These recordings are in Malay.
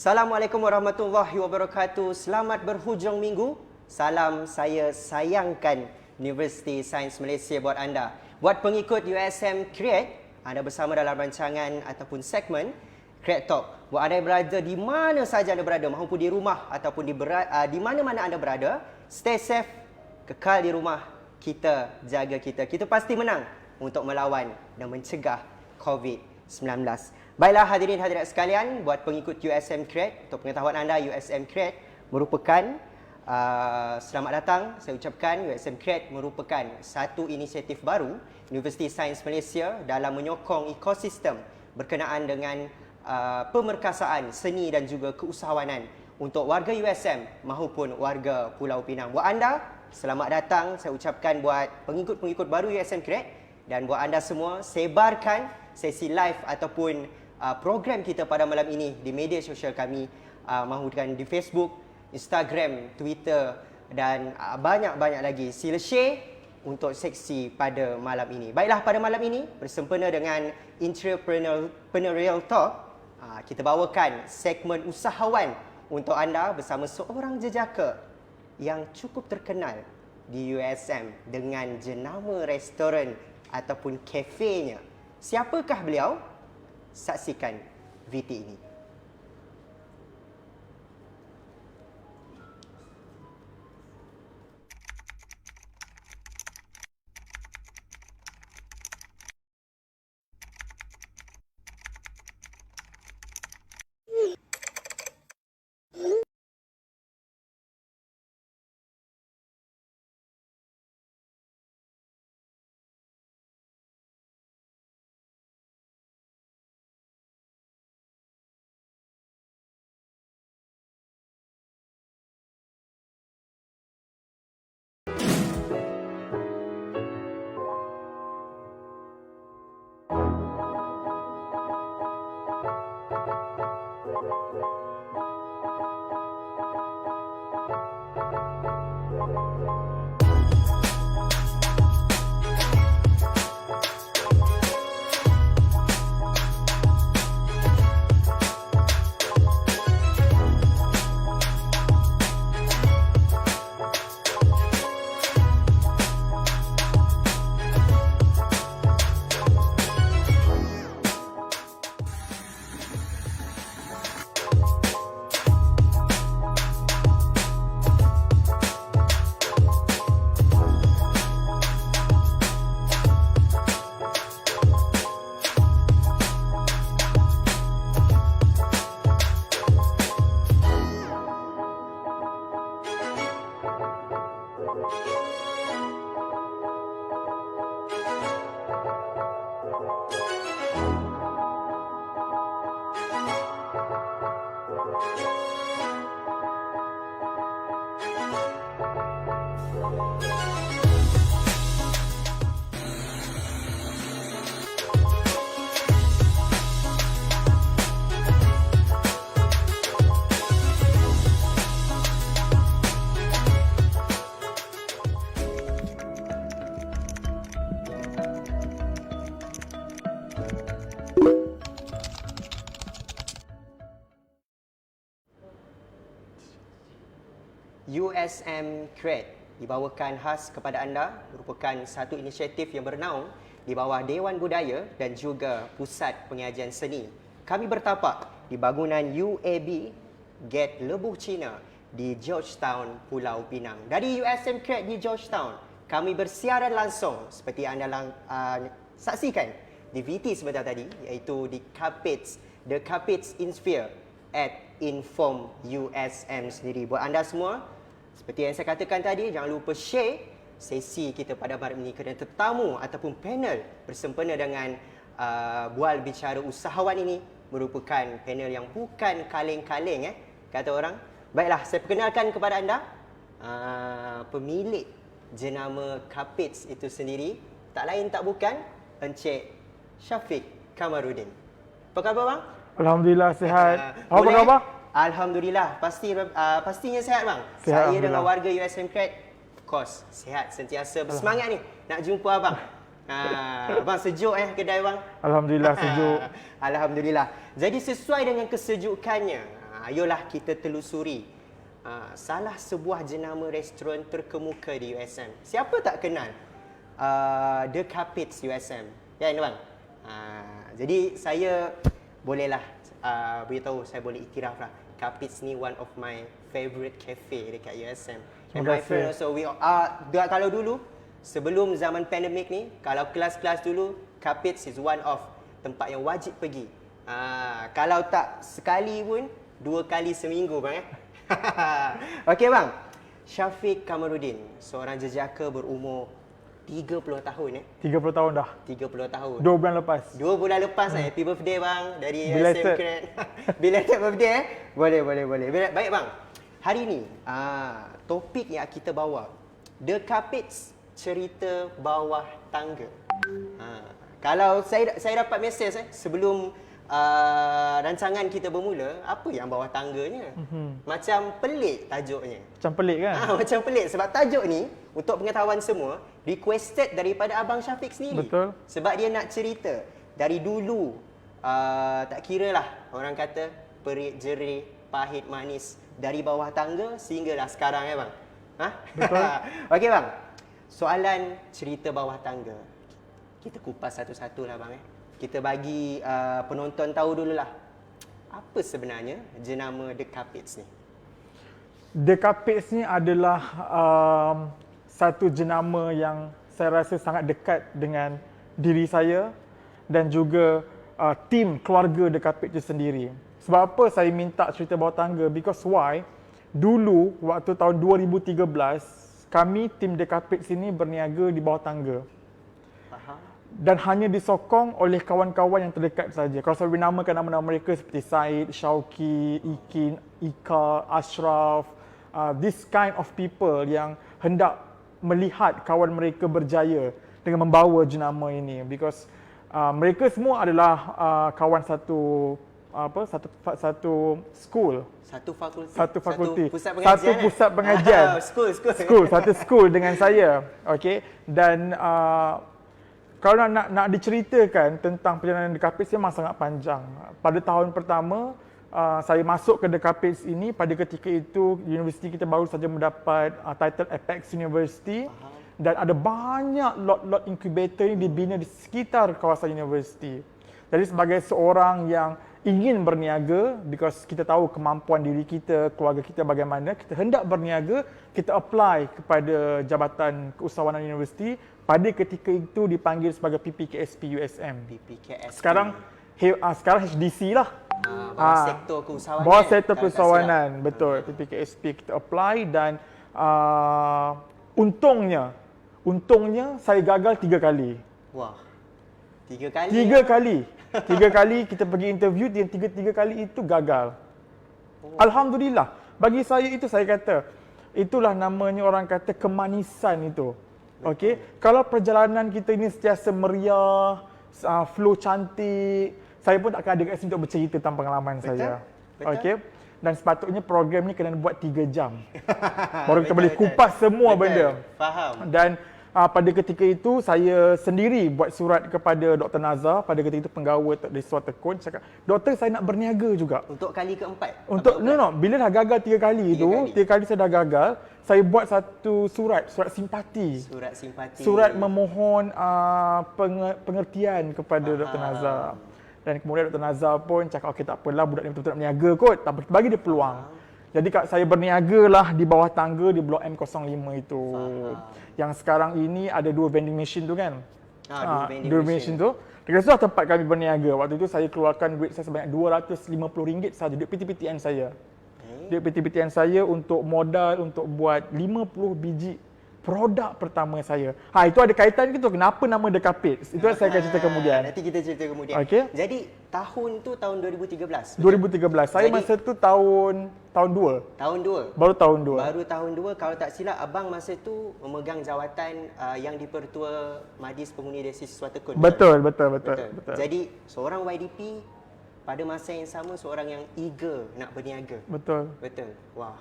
Assalamualaikum warahmatullahi wabarakatuh. Selamat berhujung minggu. Salam saya sayangkan Universiti Sains Malaysia buat anda. Buat pengikut USM Create, anda bersama dalam rancangan ataupun segmen Create Talk. Buat anda yang berada di mana saja anda berada, maupun di rumah ataupun di mana-mana anda berada, stay safe, kekal di rumah, kita jaga kita. Kita pasti menang untuk melawan dan mencegah COVID-19. Baiklah hadirin hadirat sekalian, buat pengikut USM Create, untuk pengetahuan anda, USM Create merupakan selamat datang, saya ucapkan. USM Create merupakan satu inisiatif baru Universiti Sains Malaysia dalam menyokong ekosistem berkenaan dengan pemerkasaan seni dan juga keusahawanan untuk warga USM maupun warga Pulau Pinang. Buat anda, selamat datang saya ucapkan buat pengikut-pengikut baru USM Create, dan buat anda semua, sebarkan sesi live ataupun program kita pada malam ini di media sosial kami, mahukan di Facebook, Instagram, Twitter dan banyak-banyak lagi. Sila share untuk seksi pada malam ini. Baiklah, pada malam ini bersempena dengan Entrepreneurial Talk, kita bawakan segmen usahawan untuk anda bersama seorang jejaka yang cukup terkenal di USM dengan jenama restoran ataupun kafenya. Siapakah beliau? Saksikan VT ini. USM Create dibawakan khas kepada anda, merupakan satu inisiatif yang bernaung di bawah Dewan Budaya dan juga Pusat Pengajian Seni. Kami bertapak di bangunan UAB Gate Lebuh Cina di Georgetown, Pulau Pinang. Dari USM Create di Georgetown, kami bersiaran langsung seperti anda saksikan di VT sebentar tadi, iaitu di The Carpets Insphere at Inform USM sendiri. Buat anda semua, seperti yang saya katakan tadi, jangan lupa share sesi kita pada malam ini, kerana tetamu ataupun panel bersempena dengan bual bicara usahawan ini merupakan panel yang bukan kaleng-kaleng, kata orang. Baiklah, saya perkenalkan kepada anda pemilik jenama Carpets itu sendiri, tak lain tak bukan Encik Syafiq Kamarudin. Apa khabar bang? Alhamdulillah sihat. Apa khabar? Alhamdulillah, pastinya sihat bang. Sihat, saya dengan warga USM Create, of course, sihat, sentiasa bersemangat ni nak jumpa abang. Abang sejuk kedai bang? Alhamdulillah sejuk. Alhamdulillah. Jadi sesuai dengan kesejukannya, Ayolah kita telusuri salah sebuah jenama restoran terkemuka di USM. Siapa tak kenal The Capits USM? Ya, bang. Jadi saya bolehlah beritahu, saya boleh iktiraf lah. Capits ni one of my favorite cafe dekat USM. And my friend also, kalau dulu, sebelum zaman pandemik ni, kalau kelas-kelas dulu, Capits is one of tempat yang wajib pergi. Kalau tak sekali pun, 2 kali seminggu bang. Okey bang, Syafiq Kamarudin, seorang jejaka berumur 30 tahun 30 tahun dah. 30 tahun. 2 bulan lepas. 2 bulan lepas happy birthday bang dari Belated. SM Kret. Belated birthday Boleh. Baik bang. Hari ni topik yang kita bawa, The Capits, cerita bawah tangga. Kalau saya dapat mesej sebelum rancangan kita bermula, apa yang bawah tangganya? Macam pelik tajuknya. Macam pelik kan? Macam pelik sebab tajuk ni, untuk pengetahuan semua, requested daripada Abang Syafiq sendiri. Betul. Sebab dia nak cerita dari dulu, tak kira lah orang kata perik, jerih, pahit, manis, dari bawah tangga sehinggalah sekarang bang. Betul. Okey bang, soalan cerita bawah tangga, kita kupas satu-satu lah bang. Kita bagi penonton tahu dululah, apa sebenarnya jenama The Capits ni? The Capits ni adalah satu jenama yang saya rasa sangat dekat dengan diri saya dan juga tim keluarga The Capits itu sendiri. Sebab apa saya minta cerita bawah tangga? Because why? Dulu, waktu tahun 2013, kami tim The Capits ini berniaga di bawah tangga. Dan hanya disokong oleh kawan-kawan yang terdekat saja. Kalau saya namakan nama-nama mereka seperti Said, Syauqi, Ikin, Ika, Ashraf, this kind of people yang hendak melihat kawan mereka berjaya dengan membawa jenama ini, because mereka semua adalah kawan satu school. Satu fakulti. Satu fakulti. Satu pusat pengajian. Satu school dengan saya. Okey. Dan kalau nak diceritakan tentang perjalanan The Capits memang sangat panjang. Pada tahun pertama saya masuk ke The Capits ini, pada ketika itu universiti kita baru saja mendapat title Apex University. Dan ada banyak lot-lot incubator yang dibina di sekitar kawasan universiti. Jadi sebagai seorang yang ingin berniaga, because kita tahu kemampuan diri kita, keluarga kita bagaimana, kita hendak berniaga, kita apply kepada Jabatan Keusahawanan Universiti. Pada ketika itu dipanggil sebagai PPKSP USM. PPKSP. Sekarang HDC lah. Bawah sektor keusahawanan. Bawah sektor keusahawanan, betul. PPKSP kita apply dan untungnya saya gagal 3 kali. Wah. 3 kali. 3 kali. 3 kali kita pergi interview, dan 3 kali itu gagal. Alhamdulillah. Bagi saya itu, saya kata, itulah namanya orang kata kemanisan itu. Okey, kalau perjalanan kita ini sentiasa meriah, flow cantik, saya pun tak akan ada kat sini untuk bercerita tentang pengalaman saya. Okey. Dan sepatutnya program ni kena buat 3 jam. Baru kita boleh kupas semua benda. Faham. Dan pada ketika itu saya sendiri buat surat kepada Dr. Nazar, pada ketika itu penggawa di Suat Tekun, cakap, "Doktor, saya nak berniaga juga." Untuk kali keempat? Bila dah gagal 3 kali itu, 3 kali saya dah gagal, saya buat satu surat simpati. Surat memohon pengertian kepada Dr. Nazar. Dan kemudian Dr. Nazar pun cakap, "Okey, tak apalah, budak ni betul-betul nak berniaga kot." Tak apa, kita bagi dia peluang. Jadi saya berniagalah di bawah tangga di Blok M05 itu. Yang sekarang ini ada 2 vending machine tu kan. 2 vending machine tu. Dekat situ tempat kami berniaga. Waktu itu saya keluarkan duit saya sebanyak RM250 saja, duit PT-PTN saya. Duit PT-PTN saya untuk modal untuk buat 50 biji produk pertama saya. Itu ada kaitan gitu. Kenapa nama The Capits? Itu saya akan cerita kemudian. Nanti kita cerita kemudian. Okey. Jadi tahun tu tahun 2013. 2013. Saya masa tu tahun 2. Tahun 2. Baru tahun 2. Baru tahun 2. Kalau tak silap abang masa tu memegang jawatan yang di-Pertua Majlis Penghuni Desa Suat Tekun. Betul. Jadi seorang YDP pada masa yang sama seorang yang eager nak berniaga. Betul. Wah,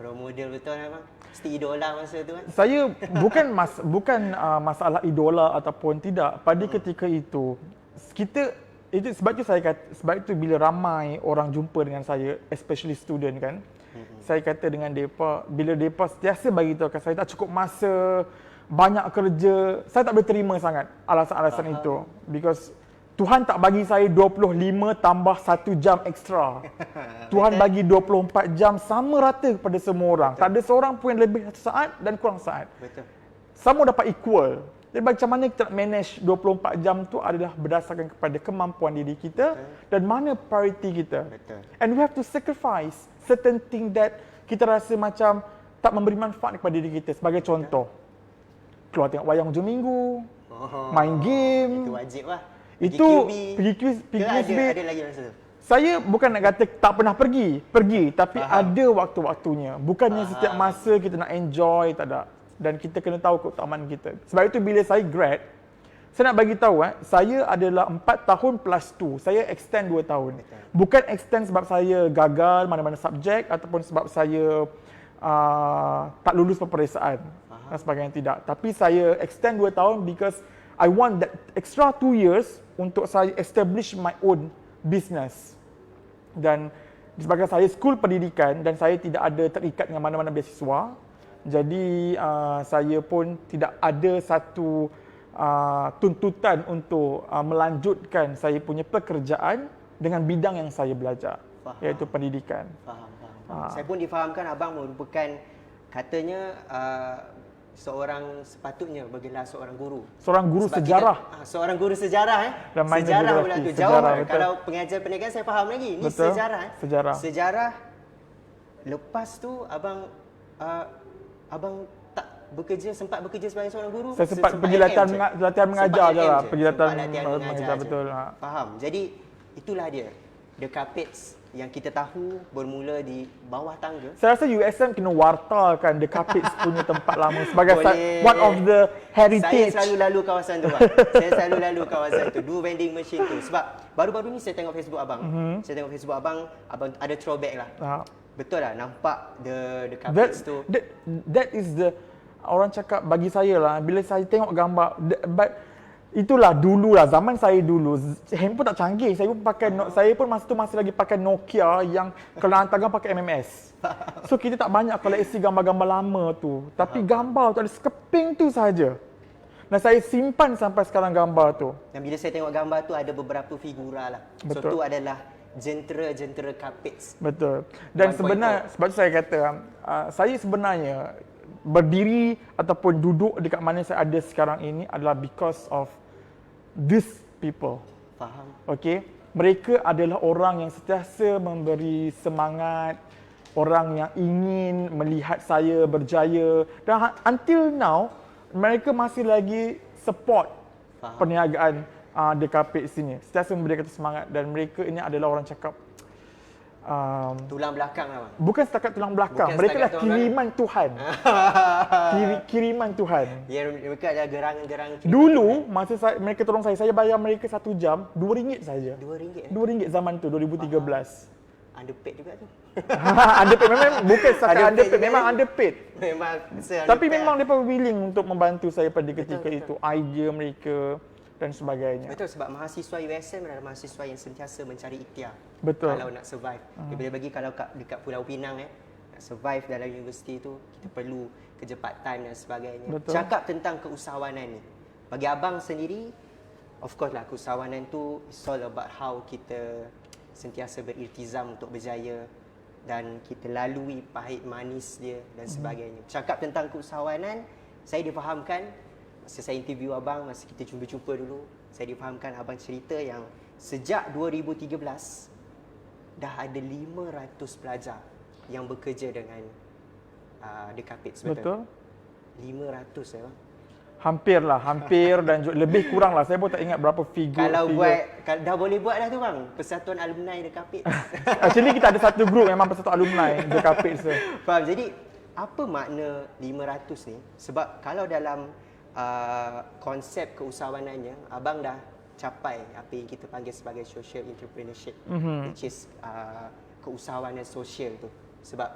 role model betul abang. Mesti idola masa tu kan? Saya bukan masalah idola ataupun tidak. Pada ketika itu, kita Itu sebab itu saya kata, sebab itu bila ramai orang jumpa dengan saya, especially student kan, saya kata dengan depa, bila depa sentiasa bagi tahu saya tak cukup masa, banyak kerja, saya tak boleh terima sangat alasan-alasan itu, because Tuhan tak bagi saya 25 tambah 1 jam ekstra. Tuhan bagi 24 jam sama rata kepada semua orang. Tak ada seorang pun yang lebih 1 saat dan kurang saat. Betul. Semua dapat equal. Jadi macam mana kita nak manage 24 jam tu adalah berdasarkan kepada kemampuan diri kita dan mana priority kita. Betul. And we have to sacrifice certain thing that kita rasa macam tak memberi manfaat kepada diri kita. Sebagai contoh, keluar tengok wayang hujung minggu, main game. Itu wajib lah. Itu pergi QSB. Ada lagi rasa tu? Saya bukan nak kata tak pernah pergi, tapi ada waktu-waktunya. Bukannya setiap masa kita nak enjoy, tak ada. Dan kita kena tahu keutamaan kita. Sebab itu bila saya grad, saya nak bagi tahu saya adalah 4 tahun plus 2. Saya extend 2 tahun. Bukan extend sebab saya gagal mana-mana subjek ataupun sebab saya tak lulus peperiksaan dan sebagainya, tidak. Tapi saya extend 2 tahun because I want that extra 2 years untuk saya establish my own business. Dan disebabkan saya school pendidikan dan saya tidak ada terikat dengan mana-mana beasiswa, jadi saya pun tidak ada satu tuntutan untuk melanjutkan saya punya pekerjaan dengan bidang yang saya belajar, iaitu pendidikan. Faham. Saya pun difahamkan abang merupakan katanya seorang sepatutnya bergelar seorang guru. Seorang guru Sebab sejarah. Seorang guru sejarah Dan minor sejarah geografi. pula tu. Sejarah, Jauh. betul. Kalau pengajar pendidikan saya faham lagi. Ini Betul. sejarah. Sejarah. Sejarah. Lepas tu abang tak sempat bekerja sebagai seorang guru. Saya sempat pergi latihan mengajar je lah. Pergi latihan mengajar je. betul. Faham. Jadi itulah dia. The Carpets yang kita tahu bermula di bawah tangga. Saya rasa USM kena wartakan The Carpets punya tempat lama sebagai Boleh. one of the heritage. Saya selalu lalu kawasan tu, bang. Saya selalu lalu kawasan tu. Dua vending machine tu. Sebab baru-baru ni saya tengok Facebook abang. Saya tengok Facebook abang ada throwback lah. Betul lah, nampak the Carpets tu. That is the, orang cakap bagi saya lah, bila saya tengok gambar, but itulah dulu lah, zaman saya dulu, handphone tak canggih. Saya pun pakai, saya pun masa tu masih lagi pakai Nokia yang kalau hantar gambar pakai MMS. So kita tak banyak koleksi gambar-gambar lama tu. Tapi gambar tu ada sekeping tu saja. Dan saya simpan sampai sekarang gambar tu. Dan bila saya tengok gambar tu ada beberapa figura lah. Betul. So tu adalah jentera Carpets. Betul. Dan sebenarnya, sebab tu saya kata, saya sebenarnya berdiri ataupun duduk dekat mana saya ada sekarang ini adalah because of these people. Faham. Okay? Mereka adalah orang yang sentiasa memberi semangat, orang yang ingin melihat saya berjaya. Dan until now, mereka masih lagi support perniagaan The Carpets sini. Sentiasa memberikan semangat dan mereka ini adalah orang cakap tulang belakang lah, bang. bukan setakat tulang belakang, mereka adalah kiriman Tuhan. Kiriman Tuhan. Ya, mereka adalah gerangan-gerangan. Dulu masa mereka tolong saya bayar mereka 1 jam RM2 saja. RM2. RM2 zaman tu 2013. Underpaid juga tu. Underpaid memang bukan setakat underpaid, memang underpaid. Memang Tapi memang mereka willing untuk membantu saya pada ketika itu. Idea mereka dan sebagainya. Betul, sebab mahasiswa USM adalah mahasiswa yang sentiasa mencari ikhtiar. Betul. Kalau nak survive. Dia bagi kalau dekat Pulau Pinang nak survive dalam universiti tu, kita perlu kerja part time dan sebagainya. Betul. Cakap tentang keusahawanan ni. Bagi abang sendiri, of course lah keusahawanan tu it's all about how kita sentiasa beriltizam untuk berjaya dan kita lalui pahit manis dia dan sebagainya. Cakap tentang keusahawanan, saya difahamkan masa saya interview abang, masa kita jumpa dulu, saya difahamkan abang cerita yang sejak 2013 dah ada 500 pelajar yang bekerja dengan The Carpets, betul? 500 ya bang. Hampir dan lebih kurang lah. Saya pun tak ingat berapa figure. Kalau dah boleh buat dah tu bang, Persatuan Alumni The Carpets. Actually kita ada satu group memang persatuan alumni The Carpets tu. Faham? Jadi apa makna 500 ni? Sebab kalau dalam konsep keusahawanannya, abang dah capai apa yang kita panggil sebagai social entrepreneurship, which is keusahawanan sosial tu. Sebab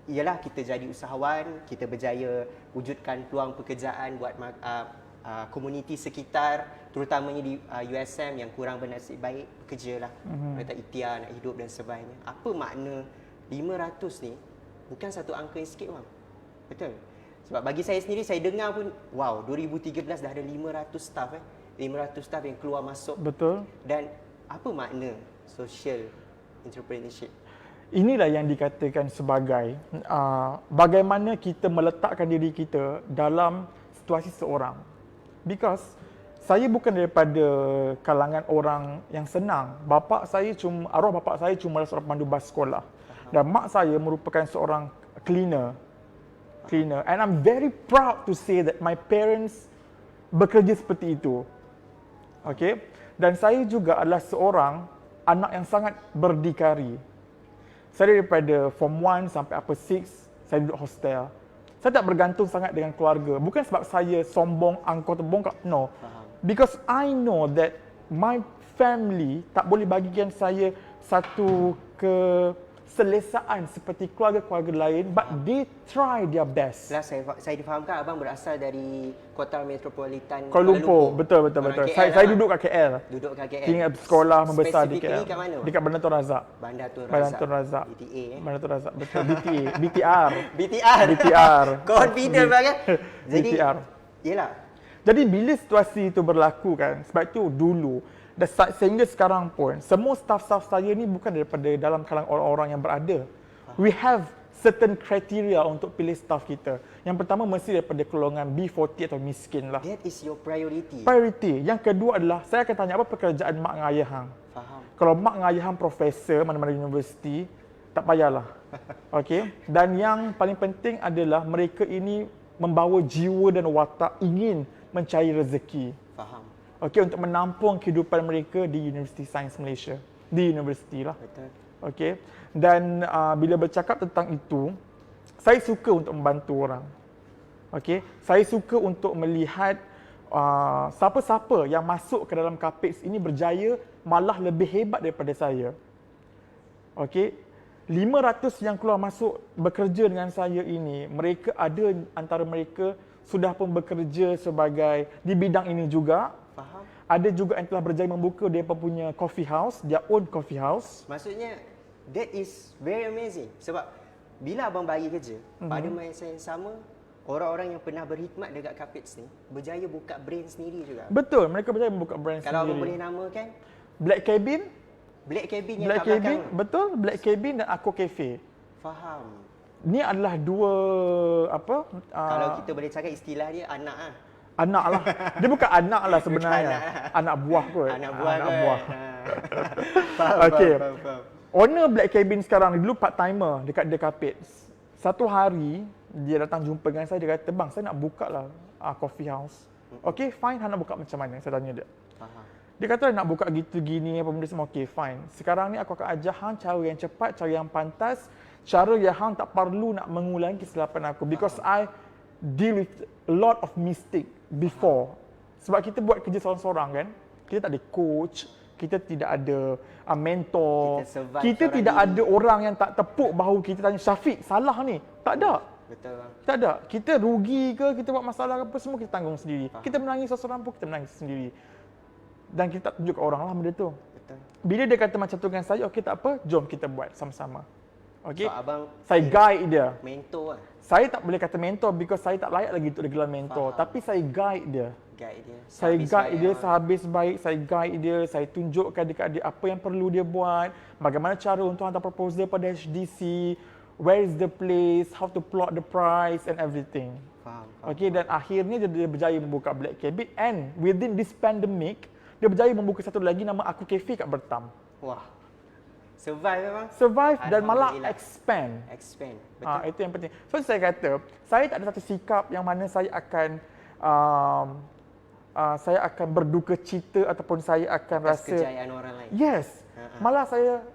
ialah kita jadi usahawan, kita berjaya wujudkan peluang pekerjaan buat komuniti sekitar, terutamanya di USM yang kurang bernasib baik bekerja lah. Mereka ikhtiar nak hidup dan sebagainya. Apa makna 500 ni bukan satu angka yang sikit bang. Betul? Sebab bagi saya sendiri, saya dengar pun, wow, 2013 dah ada 500 staff 500 staff yang keluar masuk. Betul. Dan apa makna social entrepreneurship? Inilah yang dikatakan sebagai bagaimana kita meletakkan diri kita dalam situasi seorang. Because saya bukan daripada kalangan orang yang senang. Arwah bapa saya cuma seorang pemandu bas sekolah. Dan mak saya merupakan seorang cleaner. And I'm very proud to say that my parents bekerja seperti itu. Okay? Dan saya juga adalah seorang anak yang sangat berdikari. Saya daripada form 1 sampai upper 6, saya duduk hostel. Saya tak bergantung sangat dengan keluarga. Bukan sebab saya sombong, angkor terbongkar, no. Because I know that my family tak boleh bagikan saya satu keselesaan seperti keluarga-keluarga lain, but they try their best. Jelas, saya difahamkan abang berasal dari kota metropolitan Kuala Lumpur. Betul. Saya duduk kat KL. Duduk kat KL. Tinggal sekolah membesar di KL. Specifically kat mana? Dekat Bandar Tun Razak. Bandar Tun Razak. BTA Bandar Tun Razak. Betul. BTR. BTR. Confident banget. Jadi, BTR. Yelah. Jadi bila situasi itu berlaku kan, sebab itu dulu dan sehingga sekarang pun semua staff-staff saya ni bukan daripada dalam kalangan orang-orang yang berada. We have certain criteria untuk pilih staff kita. Yang pertama mesti daripada golongan B40 atau miskin lah. That is your priority. Priority. Yang kedua adalah saya akan tanya apa pekerjaan mak dengan ayah hang. Faham. Kalau mak dengan ayah hang profesor mana-mana universiti, tak payahlah. Okey. Dan yang paling penting adalah mereka ini membawa jiwa dan watak ingin mencari rezeki. Faham. Okey, untuk menampung kehidupan mereka di Universiti Sains Malaysia. Di universiti lah. Betul. Okey. Dan bila bercakap tentang itu, saya suka untuk membantu orang. Okey. Saya suka untuk melihat siapa-siapa yang masuk ke dalam Capex ini berjaya malah lebih hebat daripada saya. Okey. 500 yang keluar masuk bekerja dengan saya ini, mereka ada antara mereka sudah pun bekerja sebagai di bidang ini juga. Faham. Ada juga yang telah berjaya membuka dia punya coffee house, their own coffee house. Maksudnya, that is very amazing. Sebab bila abang bagi kerja, pada masa yang sama, orang-orang yang pernah berkhidmat dekat Capex ni berjaya buka brand sendiri juga. Betul, mereka berjaya membuka brand Kalau sendiri. abang boleh namakan, Black Cabin, Black Cabin yang Black kat belakang. Cabin, betul, Black Cabin dan Aqua Cafe. Faham. Ni adalah dua apa? Kalau kita boleh cakap istilah dia anak ah. Anak lah. Dia bukan anak lah sebenarnya. Bukan Anak buah kot. Anak buah. Okey. Faham. Owner Black Cabin sekarang dulu part timer dekat The Capex. Satu hari dia datang jumpa dengan saya, dia kata, "Bang, saya nak buka lah coffee house." Okey, fine. Hang nak buka macam mana? Saya tanya dia. Faham. Dia kata nak buka gitu gini apa benda semua. Okey, fine. Sekarang ni aku akan ajar hang cara yang cepat, cara yang pantas, cara yang hang tak perlu nak mengulangi kesilapan aku, because I deal with a lot of mistake before. Sebab kita buat kerja seorang-seorang kan. Kita tak ada coach, kita tidak ada mentor, kita tidak diri. ada orang yang tak tepuk bahu kita tanya, "Syafiq, salah ni." Tak ada. Betul bang. Tak ada. Kita rugi ke, kita buat masalah apa, semua kita tanggung sendiri. Kita menangis seorang pun kita menangis sendiri. Dan kita tak tunjuk ke orang lah benda tu. Betul. Bila dia kata macam tu dengan saya, okey tak apa, jom kita buat sama-sama. Okey. So abang Saya guide dia. mentor lah. Saya tak boleh kata mentor because saya tak layak lagi untuk digelar mentor. Faham. Tapi saya guide dia. Guide dia. Saya Sehabis guide dia bayar. sehabis baik, saya guide dia, saya tunjukkan dekat dia apa yang perlu dia buat, bagaimana cara untuk hantar proposal pada HDC, where is the place, how to plot the price and everything. Faham. Okey, dan akhirnya dia berjaya membuka Black Cabin, and within this pandemic, dia berjaya membuka satu lagi nama Aku Cafe kat Bertam. Wah. Survive memang. Survive dan malah Alhamdulillah. expand. Expand. Betul. Itu yang penting. So saya kata, saya tak ada satu sikap yang mana saya akan berduka cita ataupun saya akan Atas rasa kejayaan orang lain. yes. Malah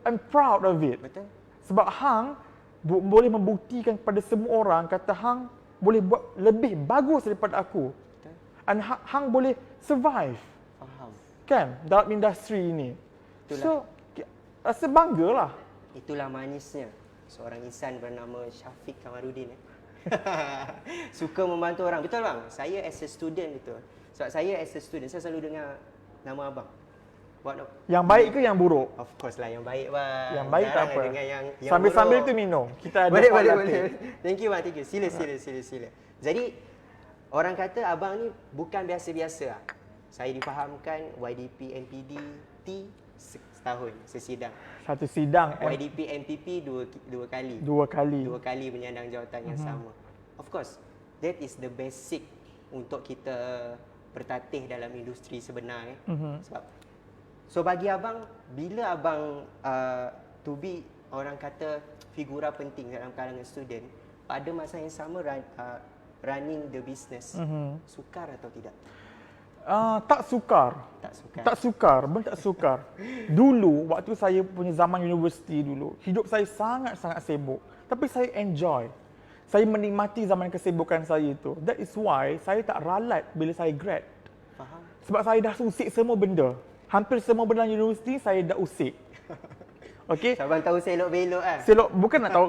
I'm proud of it. Betul. Sebab hang boleh membuktikan kepada semua orang kata hang boleh buat lebih bagus daripada aku. Betul. And hang boleh survive Faham. kan dalam industri ini. Itulah. So rasa banggalah. Itulah manisnya seorang insan bernama Syafiq Kamarudin. Suka membantu orang. Betul bang? Saya as a student itu, Sebab saya as a student, saya selalu dengar nama abang. Yang baik ke yang buruk? Of course lah yang baik bang. Yang baik tak Jarang apa. dengar yang Sambil-sambil buruk. tu minum. Kita ada Boleh, hot boleh, latte. boleh. Thank you bang, thank you. Sila. Jadi, orang kata abang ni bukan biasa-biasa lah. Saya difahamkan YDP NPD T setahun sesidang. Satu sidang YDP MPP dua kali. dua kali. Dua kali menyandang jawatan yang sama. Of course, that is the basic untuk kita bertatih dalam industri sebenar. Sebab so bagi abang, bila abang to be orang kata figura penting dalam kalangan student, pada masa yang sama running the business, sukar atau tidak? Tak sukar. Tak sukar. Tak sukar, benar tak sukar. Dulu, waktu saya punya zaman universiti dulu, hidup saya sangat-sangat sibuk. Tapi saya enjoy. Saya menikmati zaman kesibukan saya itu. That is why saya tak ralat bila saya grad. Faham? Sebab saya dah usik semua benda. Hampir semua benda universiti saya dah usik. Okey? Abang tahu selok-belok kan? Selok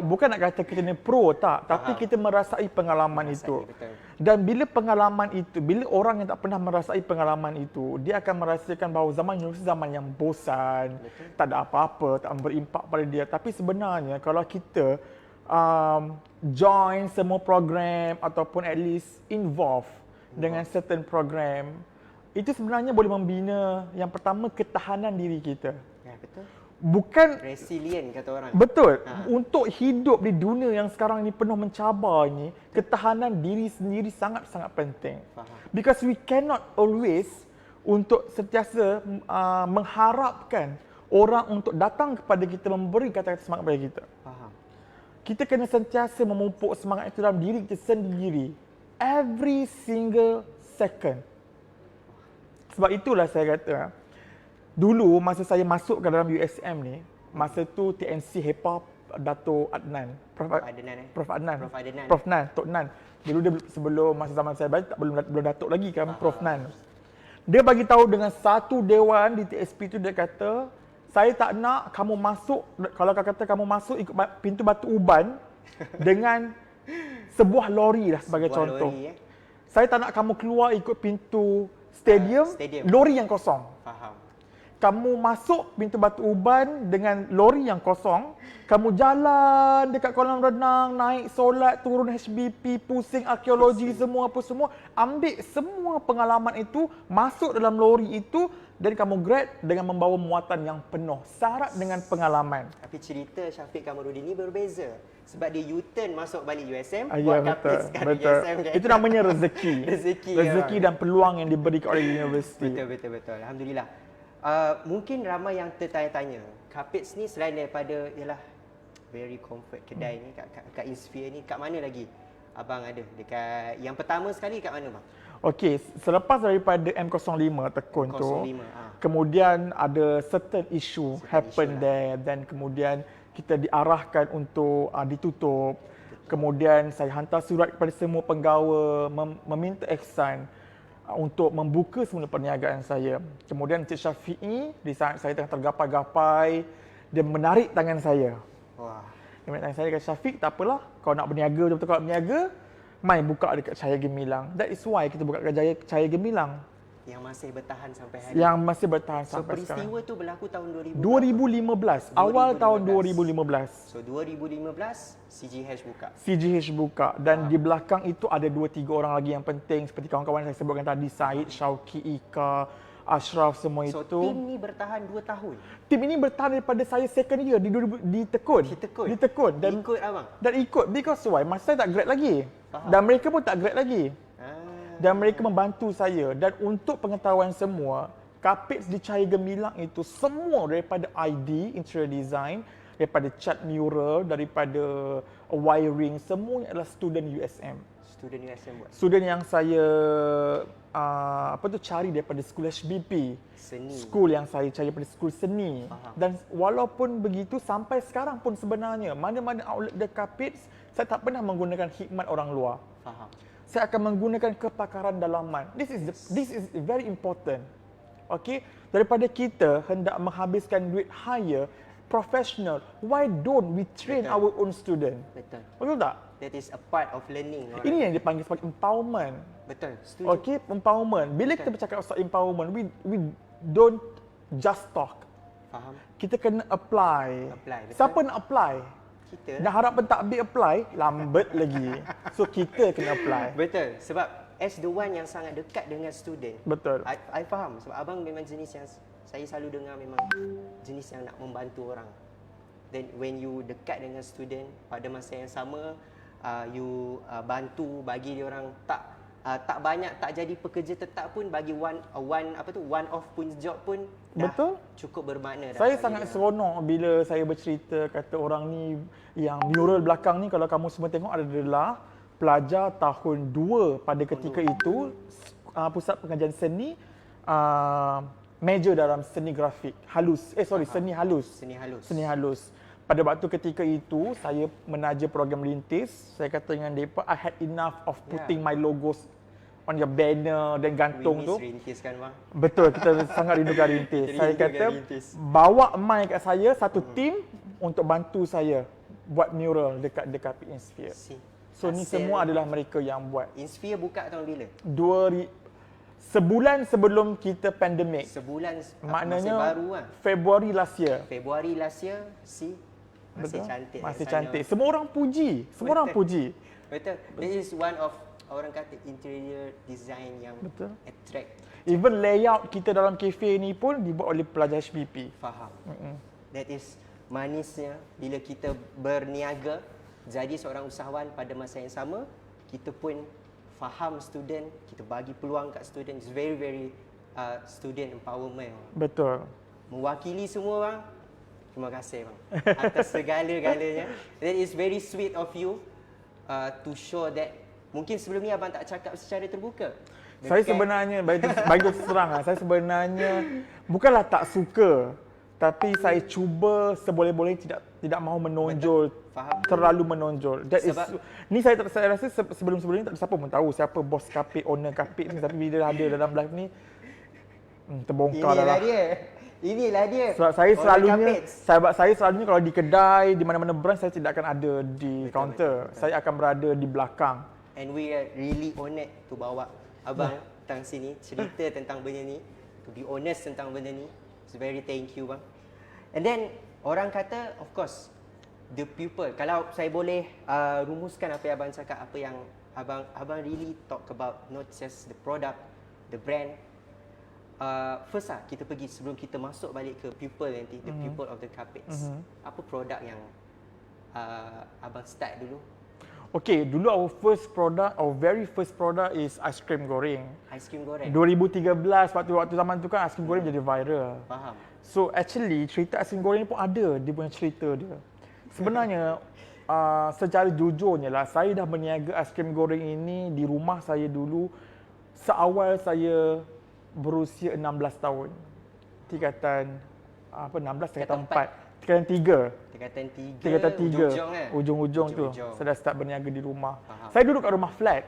bukan nak kata kita ni pro tak, tapi kita merasai pengalaman itu. Betul. Dan bila pengalaman itu, bila orang yang tak pernah merasai pengalaman itu, dia akan merasakan bahawa zaman universiti zaman yang bosan, tak ada apa-apa, tak berimpak pada dia. Tapi sebenarnya kalau kita join semua program ataupun at least involve dengan certain program, itu sebenarnya boleh membina yang pertama ketahanan diri kita. Ya, betul. Bukan Resilient kata orang. betul. Untuk hidup di dunia yang sekarang ini penuh mencabar ini, ketahanan diri sendiri sangat-sangat penting. Faham. Because we cannot always untuk sentiasa mengharapkan orang untuk datang kepada kita memberi kata-kata semangat kepada kita. Faham. Kita kena sentiasa memupuk semangat itu dalam diri kita sendiri. Every single second. Sebab itulah saya kata, dulu masa saya masuk ke dalam USM ni, masa tu TNC HEPA Dato' Adnan. Prof Adnan. Prof Adnan. Prof Adnan. Prof Nan, Tok Nan. Dulu dia sebelum masa zaman saya balik belum Datuk lagi kan, Prof Nan. Dia bagi tahu dengan satu dewan di TSP tu, dia kata, saya tak nak kamu masuk, kalau kata kamu masuk ikut pintu Batu Uban dengan sebuah lori lah sebagai contoh. Lori, Saya tak nak kamu keluar ikut pintu stadium, lori yang kosong. Faham. Kamu masuk pintu Batu Uban dengan lori yang kosong, kamu jalan dekat kolam renang, naik solat, turun HBP, pusing arkeologi, semua apa semua, ambil semua pengalaman itu, masuk dalam lori itu dan kamu grad dengan membawa muatan yang penuh, syarat dengan pengalaman. Tapi cerita Syafiq Kamarudin ni berbeza. Sebab dia U-turn masuk balik USM, Ya, buat betul, kapis kat betul. USM kan. Itu namanya rezeki. Rezeki dan peluang yang diberikan oleh universiti. Betul. Alhamdulillah. Mungkin ramai yang tertanya-tanya, Kapits ni selain daripada ialah very comfort kedai ni kat Insphere ni, kat mana lagi abang ada? Dekat yang pertama sekali kat mana bang? Okey, selepas daripada M05 Tekun tu, kemudian ada certain issue happen there, dan kemudian kita diarahkan untuk ditutup. Kemudian saya hantar surat kepada semua penggawa meminta ihsan untuk membuka semula perniagaan saya. Kemudian Encik Syafiq di saat saya tengah tergapai-gapai, dia menarik tangan saya. Wah. Dia menarik tangan saya, kata, Syafiq, tak apalah, kau nak berniaga, betul-betul kau nak berniaga, mai buka dekat Cahaya Gemilang. That is why kita buka dekat Cahaya Gemilang. Yang masih bertahan sampai hari Yang masih bertahan so, sampai sekarang. peristiwa tu berlaku tahun 2015, awal tahun 2015. So 2015 CGH buka. CGH buka dan di belakang itu ada 2-3 orang lagi yang penting seperti kawan-kawan saya sebutkan tadi, Said, Syauqi, Ika, Ashraf, semua so, itu. So tim ni bertahan 2 tahun. Tim ini bertahan daripada saya second year di Tekun. Di Tekun. Dan ikut abang. Dan ikut because why? Masa saya tak grad lagi. Faham. Dan mereka pun tak grad lagi. Dan mereka membantu saya. Dan untuk pengetahuan semua, Kapits di Cahaya Gemilang itu semua daripada ID, interior design, daripada cat mural, daripada wiring, semuanya adalah student USM. Student USM buat. Student yang saya cari daripada school HBP. Seni. School yang saya cari daripada school seni. Faham. Dan walaupun begitu sampai sekarang pun sebenarnya mana-mana outlet The Kapits, saya tak pernah menggunakan khidmat orang luar. Faham. Saya akan menggunakan kepakaran dalaman. This is very important. Okey, daripada kita hendak menghabiskan duit higher, professional. Why don't we train Betul. our own student? Betul. Betul tak? That is a part of learning. Ini yang dipanggil sebagai empowerment. Betul. Setuju. Okay, empowerment. Bila kita bercakap pasal empowerment, we don't just talk. Faham? Kita kena apply. Apply, betul. Siapa nak apply? Kita. Dah harap pentadbir apply, lambat lagi. So kita kena apply. Betul. Sebab as the one yang sangat dekat dengan student. Betul. I faham. Sebab abang memang jenis yang saya selalu dengar memang jenis yang nak membantu orang. Then when you dekat dengan student pada masa yang sama, you bantu bagi dia orang tak banyak, tak jadi pekerja tetap pun, bagi one off pun job pun dah Betul. cukup bermakna dah Saya bagi sangat dia. seronok bila saya bercerita kata orang ni yang mural belakang ni, kalau kamu semua tengok adalah pelajar tahun 2 pada ketika itu pusat pengajian seni, major dalam seni grafik halus. Seni halus. Seni halus. Seni halus. Pada waktu ketika itu saya menaja program rintis. Saya kata dengan mereka, I had enough of putting my logos on your banner dan gantung We tu. miss rintis kan bang? Betul, kita sangat rindukan rintis. Saya Rindukan kata, rintis. bawa mic kat saya, satu tim untuk bantu saya buat mural dekat Insphere. Si. So ni Hasil semua adalah mereka yang buat. Insphere buka tahun bila? Sebulan sebelum kita pandemik. Sebulan Maknanya masih baru kan? Februari last year. Februari last year, masih Betul? cantik. Masih kat sana. cantik. Semua orang puji. Semua orang Betul. puji. Betul. This is one of orang kata interior design yang Betul. attract. Even layout kita dalam kafe ni pun dibuat oleh pelajar HPP. Faham. That is manisnya bila kita berniaga jadi seorang usahawan pada masa yang sama, kita pun faham student, kita bagi peluang kat student. It's very very student empowerment. Betul. Mewakili semua bang, terima kasih bang atas segala-galanya. That is very sweet of you to show that. Mungkin sebelum ni abang tak cakap secara terbuka. Saya sebenarnya, bagi terus terang lah, saya sebenarnya bukanlah tak suka, tapi saya cuba seboleh-boleh tidak mahu menonjol. Faham. Terlalu menonjol. That Sebab- ni saya rasa sebelum-sebelum ni tak ada siapa pun tahu siapa bos kapit, owner kapit ni, tapi bila ada dalam live ni terbongkar dah lah. Inilah dia. Sebab saya Orang selalunya, kapits. sahabat saya selalunya kalau di kedai, di mana-mana brand, saya tidak akan ada di Betul, kaunter. betul. Saya akan berada di belakang. And we are really honoured to bawa abang datang sini cerita tentang benda ni, to be honest tentang benda ni. So very thank you bang. And then orang kata, of course, the people. Kalau saya boleh rumuskan apa yang abang cakap, apa yang abang really talk about, not just the product, the brand. First kita pergi sebelum kita masuk balik ke people nanti, the people of the carpets. Apa produk yang abang start dulu? Okay, dulu our very first product is ice cream goreng. Ais krim goreng. 2013 waktu zaman tu kan ice cream goreng jadi viral. Faham. So actually cerita ice cream goreng ni pun ada dia punya cerita dia. Sebenarnya secara jujurnya lah, saya dah berniaga ice cream goreng ini di rumah saya dulu seawal saya berusia 16 tahun. Tingkatan 16, tingkatan 4, tingkatan 3. Tingkatan 3. Ujung-ujung tu. Saya dah start berniaga di rumah. Faham. Saya duduk kat rumah flat.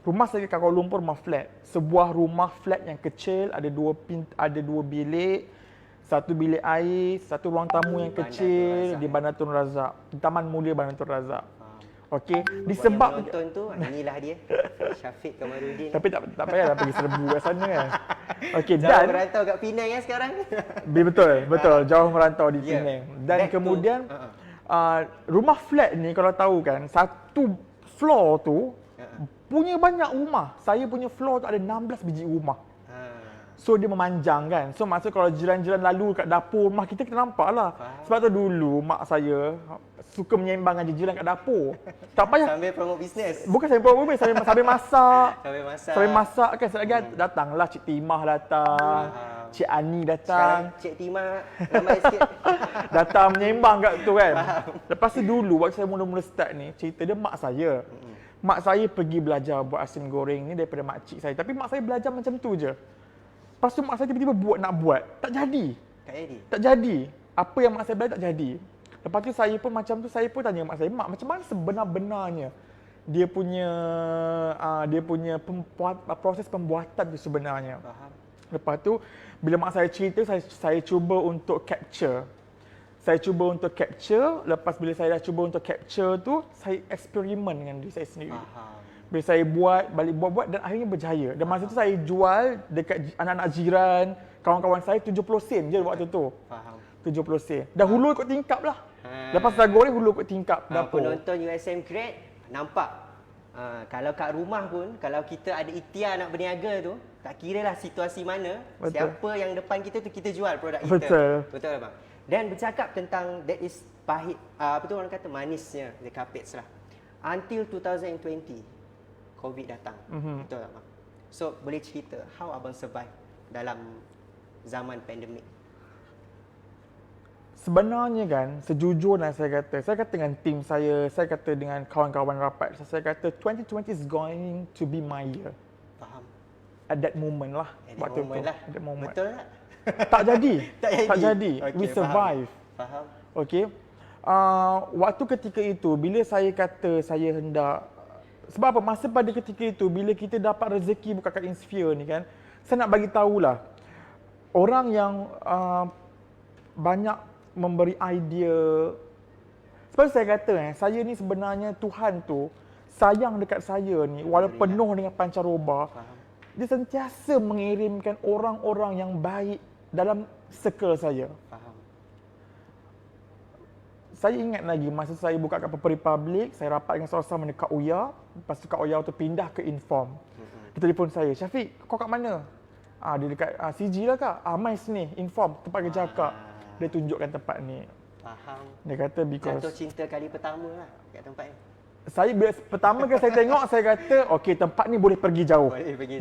Rumah saya kat Kuala Lumpur, rumah flat. Sebuah rumah flat yang kecil, ada dua bilik, satu bilik air, satu ruang tamu yang Bandar kecil Tun Razak, di Bandar Tun Razak. Di Taman Mulia Bandar Tun Razak. Okey, Buat disebab yang menonton tu, inilah dia. Syafiq Kamaruddin. tapi tak payahlah pergi serbu kat sana kan. Okey, Jauh dan merantau kat Penang ya sekarang. betul, jauh merantau di Yeah. Penang. Dan Back to- kemudian rumah flat ni kalau tahu kan, satu floor tu punya banyak rumah. Saya punya floor tu ada 16 biji rumah. So dia memanjang kan. So maksud kalau jiran-jiran lalu kat dapur rumah kita nampak lah. Faham. Sebab tu dulu mak saya suka menyembang dengan jiran kat dapur. Tak payah. Sambil promote bisnes. Bukan saya buat apa, sambil masak. Sambil masak. Sambil masak kan. Datanglah Cik Timah datang. Faham. Cik Ani Sekarang datang. Cik Tima lambat sikit. Datang menyembang kat tu kan. Lepas tu dulu waktu saya mula-mula start ni, cerita dia mak saya. Mak saya pergi belajar buat asin goreng ni daripada makcik saya. Tapi mak saya belajar macam tu je. Lepas tu mak saya tiba-tiba nak buat. Tak jadi. Kak Edi. Tak jadi. Apa yang mak saya belajar tak jadi. Lepas tu saya pun macam tu, saya pun tanya mak saya, mak macam mana sebenar-benarnya dia punya proses pembuatan tu sebenarnya. Faham. Lepas tu bila mak saya cerita, saya cuba untuk capture. saya cuba untuk capture. Lepas bila saya dah cuba untuk capture tu, saya eksperimen dengan diri saya sendiri. Faham. Bila saya balik buat dan akhirnya berjaya. Dan masa tu saya jual dekat anak-anak jiran, kawan-kawan saya 70 sen je waktu tu. Faham. 70 sen. Dah hulu ikut tingkap lah. Ha. Lepas dah goreng hulu ikut tingkap dapur. Penonton USM Create nampak. Kalau kat rumah pun, kalau kita ada ikhtiar nak berniaga tu, tak kira lah situasi mana, Betul. siapa yang depan kita tu kita jual produk kita. Betul. Betul abang. Dan bercakap tentang that is pahit, apa tu orang kata manisnya the carpets lah. Until 2020, COVID datang. Betul abang. So boleh cerita how abang survive dalam zaman pandemik? Sebenarnya kan, sejujurnya saya kata dengan tim saya kata dengan kawan-kawan rapat, saya kata 2020 is going to be my year. Faham. At that moment lah. At that moment lah. At that moment. Betul tak? Tak jadi. Tak jadi. We Okey, survive. Faham. Okay. Waktu ketika itu, bila saya kata saya hendak, sebab apa? Masa pada ketika itu, bila kita dapat rezeki bukan kat Insphere ni kan, saya nak bagi tahulah, orang yang banyak memberi idea. Sebab saya kata saya ni sebenarnya Tuhan tu sayang dekat saya ni walaupun penuh dengan pancaroba. Faham. Dia sentiasa mengirimkan orang-orang yang baik dalam circle saya. Faham. Saya ingat lagi masa saya buka kat Papua Republic, saya rapat dengan seorang dekat Kak Uya. Lepas tu Kak Uya tu pindah ke Inform. Dia telefon saya, "Syafiq, kau kat mana?" Dia dekat CG lah kak. Mai sini, Inform, tempat kerja kak. Dia tunjukkan tempat ni. Faham. Dia kata because Jatuh cinta kali pertama lah kat tempat ni. saya pertama kali saya tengok, saya kata okey, tempat ni boleh pergi jauh.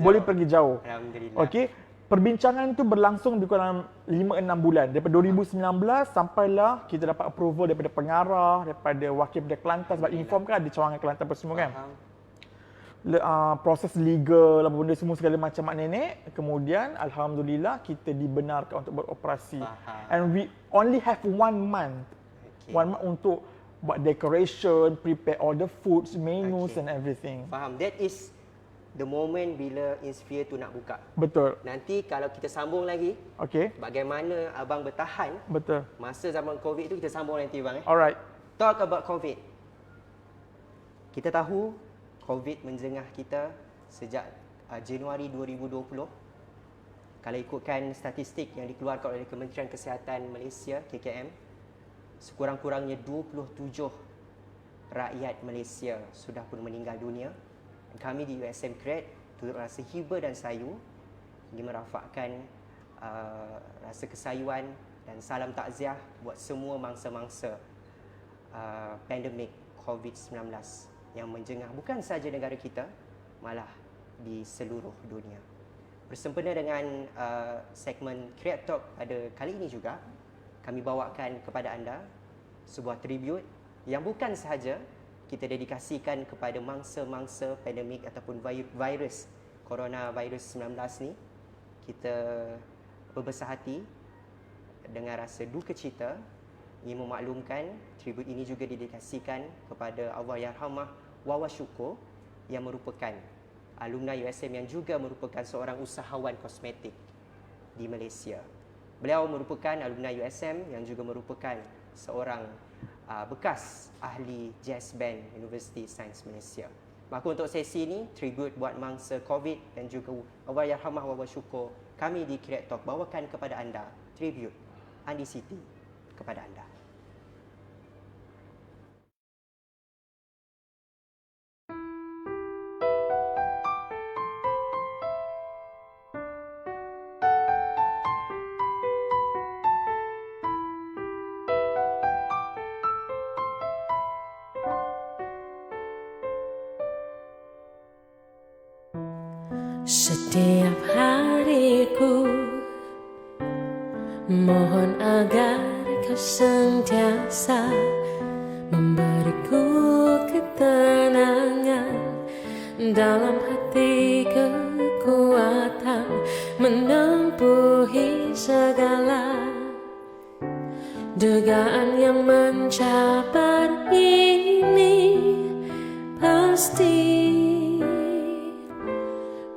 Boleh pergi jauh. Alhamdulillah. Okey. Perbincangan tu berlangsung lebih kurang 5-6 bulan. Daripada 2019 sampailah kita dapat approval daripada pengarah, daripada wakil Perdana Kelantan, sebab Inform kan ada cawangan Kelantan apa semua kan. Faham. Proses legal, apa benda semua segala macam mak nenek. Kemudian alhamdulillah kita dibenarkan untuk beroperasi. Faham. And we only have 1 month. Okay. 1 month untuk buat decoration, prepare all the foods, menus Okay. and everything. Faham. That is the moment bila Insphere tu nak buka. Betul. Nanti kalau kita sambung lagi, Okay. bagaimana abang bertahan Betul. masa zaman COVID tu, kita sambung nanti bang. Alright. Talk about COVID. Kita tahu COVID menjengah kita sejak Januari 2020. Kalau ikutkan statistik yang dikeluarkan oleh Kementerian Kesihatan Malaysia, KKM, sekurang-kurangnya 27 rakyat Malaysia sudah pun meninggal dunia. Kami di USM Create turut rasa hiba dan sayu ingin merafakkan rasa kesayuan dan salam takziah buat semua mangsa-mangsa pandemik COVID-19 yang menjengah bukan sahaja negara kita, malah di seluruh dunia. Bersempena dengan segmen Create Talk pada kali ini juga, kami bawakan kepada anda sebuah tribute yang bukan sahaja kita dedikasikan kepada mangsa-mangsa pandemik ataupun virus coronavirus 19 ni. Kita berbesar hati dengan rasa duka cita ingin memaklumkan tribut ini juga dedikasikan kepada Allahyarhamah Wawa Syukur yang merupakan alumni USM yang juga merupakan seorang usahawan kosmetik di Malaysia. Beliau merupakan alumni USM yang juga merupakan seorang bekas ahli jazz band Universiti Sains Malaysia. Maka untuk sesi ini, tribute buat mangsa COVID dan juga Allahyarhamah Wawa Syukur, kami di Create Talk bawakan kepada anda tribute Andi Siti kepada anda. Setiap hariku mohon agar kau sentiasa memberiku ketenangan dalam hati, kekuatan menempuhi segala dugaan yang mencabar ini. Pasti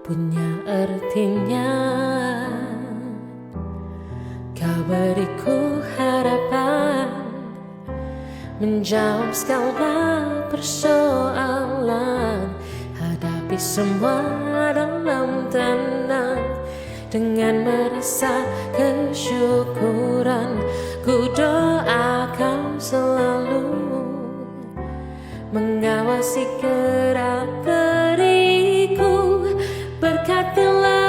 punya artinya. Kau beriku harapan menjawab segala persoalan, hadapi semua dalam tenang, dengan merasa kesyukuran. Ku doakan selalu mengawasi gerak geriku, berkatilah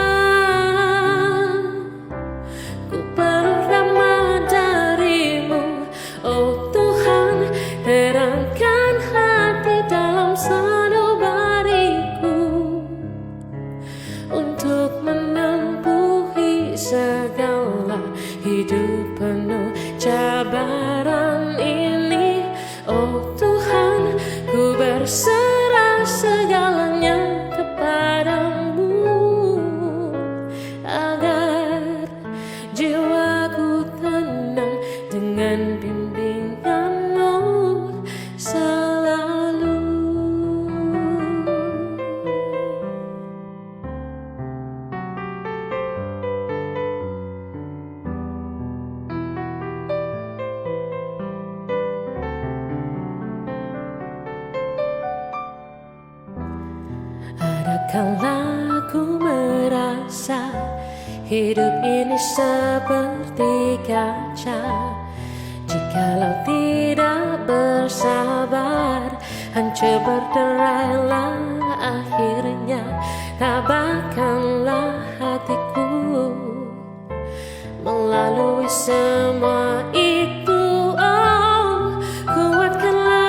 ku perlu rahmat darimu, oh Tuhan, terangkan hati dalam sanubariku, untuk menempuhi segala hidup penuh cabaran ini. Oh Tuhan, ku berserah segalanya kepadamu, agar jiwaku tenang dengan bimbingan-Mu selalu. Ada kala ku merasa hidup ini seperti kaca, jikalau tidak bersabar, hancur berderailah akhirnya. Tabahkanlah hatiku melalui semua itu, oh kuatkanlah,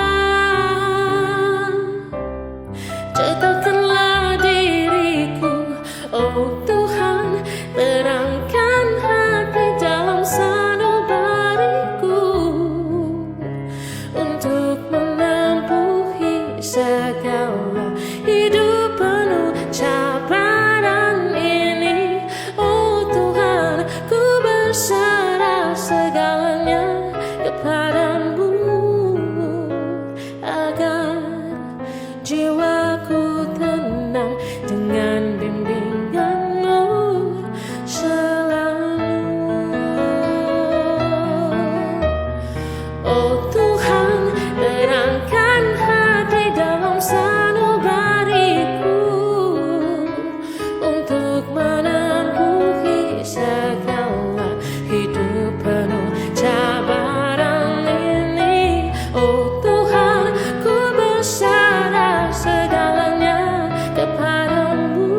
cetakkanlah diriku, oh Tuhan, terangkan hati dalam sanubariku, untuk menempuhi segala hidup penuh cabaran ini. Oh Tuhan, ku berserah segalanya kepadamu, agar jiwaku tenang dengan bimbingan-Mu selalu. Oh Tuhan, terangkan hati dalam sanubariku, untuk menempuhi segala hidup penuh cabaran ini. Oh Tuhan, ku berserah segalanya kepadamu,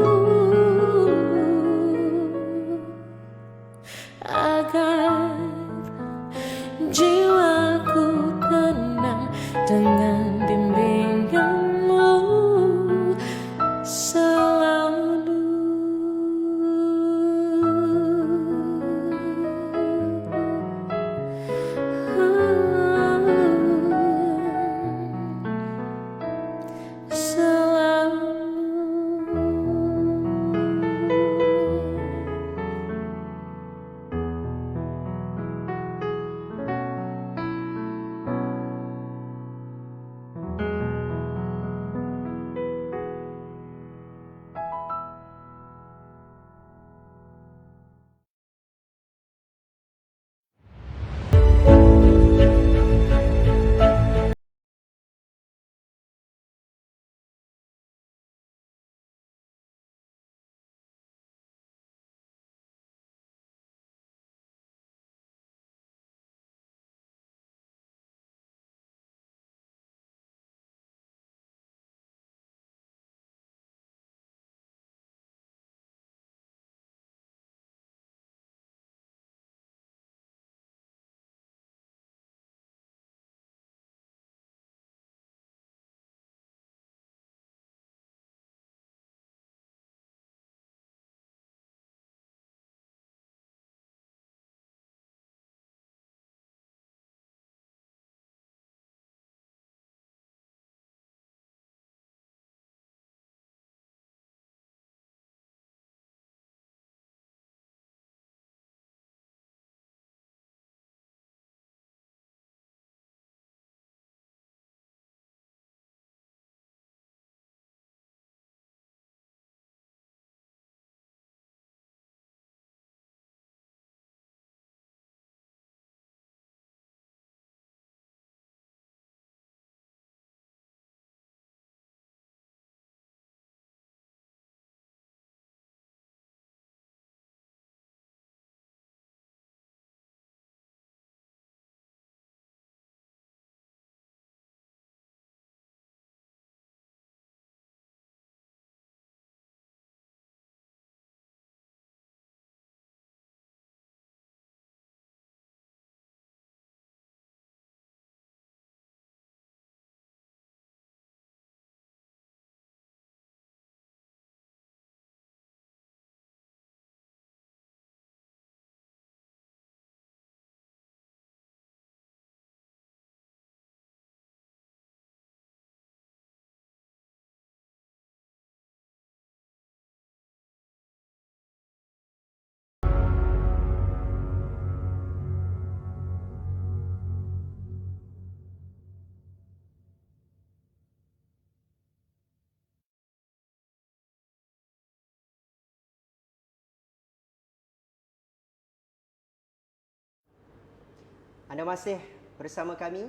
Anda masih bersama kami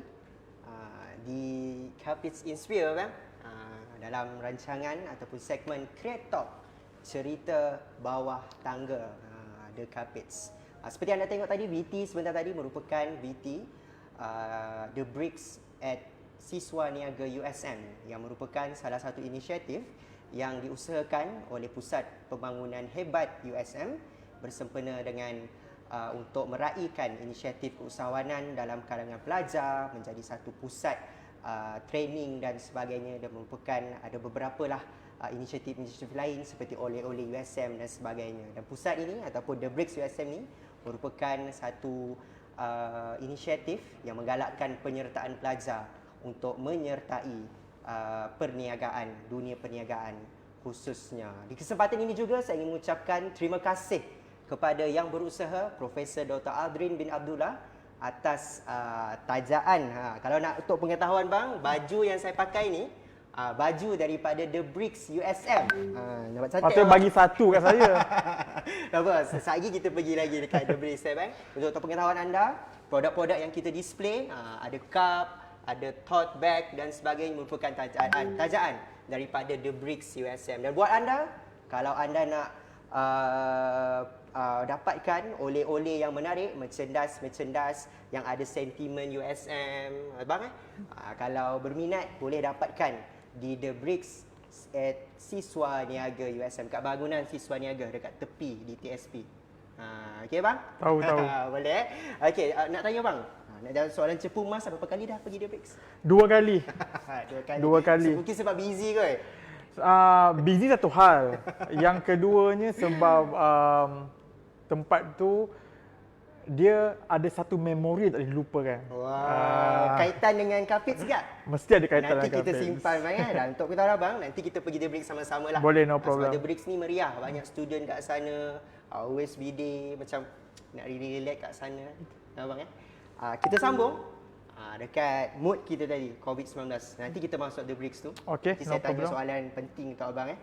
di Capiz Inspire kan? Dalam rancangan ataupun segmen Create Talk, cerita bawah tangga The Capiz. Seperti anda tengok tadi, VT sebentar tadi merupakan VT The Bricks at Siswa Niaga USM yang merupakan salah satu inisiatif yang diusahakan oleh Pusat Pembangunan Hebat USM bersempena dengan untuk meraihkan inisiatif keusahawanan dalam kalangan pelajar menjadi satu pusat training dan sebagainya, dan merupakan ada beberapa lah inisiatif-inisiatif lain seperti oleh-oleh USM dan sebagainya. Dan pusat ini ataupun The Bricks USM ni merupakan satu inisiatif yang menggalakkan penyertaan pelajar untuk menyertai perniagaan, dunia perniagaan khususnya. Di kesempatan ini juga saya ingin mengucapkan terima kasih kepada yang berusaha, Profesor Dr. Aldrin bin Abdullah atas tajaan. Kalau nak untuk pengetahuan bang, baju yang saya pakai ni baju daripada The Bricks USM. Nampak cantik. Patut bagi satu kat saya. Tak apa, sekejap lagi kita pergi lagi dekat The Bricks bang. Untuk pengetahuan anda, produk-produk yang kita display ada cup, ada tote bag dan sebagainya merupakan tajaan daripada The Bricks USM. Dan buat anda, kalau anda nak dapatkan oleh-oleh yang menarik, merchandise yang ada sentimen USM, abang kalau berminat boleh dapatkan di The Bricks at Siswa Niaga USM, kat bangunan Siswa Niaga dekat tepi di TSP. Okey bang? Tahu. Boleh. Okey, nak tanya bang. Nak ada soalan cepu mas, berapa kali dah pergi The Bricks? 2 kali. Dua kali. Dua kali. Mungkin sebab busy kot. Busy satu hal. Yang keduanya sebab tempat tu dia ada satu memori tak boleh dilupakan. Wah, kaitan dengan Capiz juga? Mesti ada kaitan nanti dengan kita Capiz. simpan bang dan untuk kita abang, nanti kita pergi The Bricks sama-sama lah. Boleh, no Sebab problem. The Bricks ni meriah, banyak student kat sana, always be day, macam nak relax kat sana. Abang kita sambung dekat mood kita tadi, COVID-19. Nanti kita masuk The Bricks tu. Okey, Nanti no saya tanya problem. soalan penting untuk abang.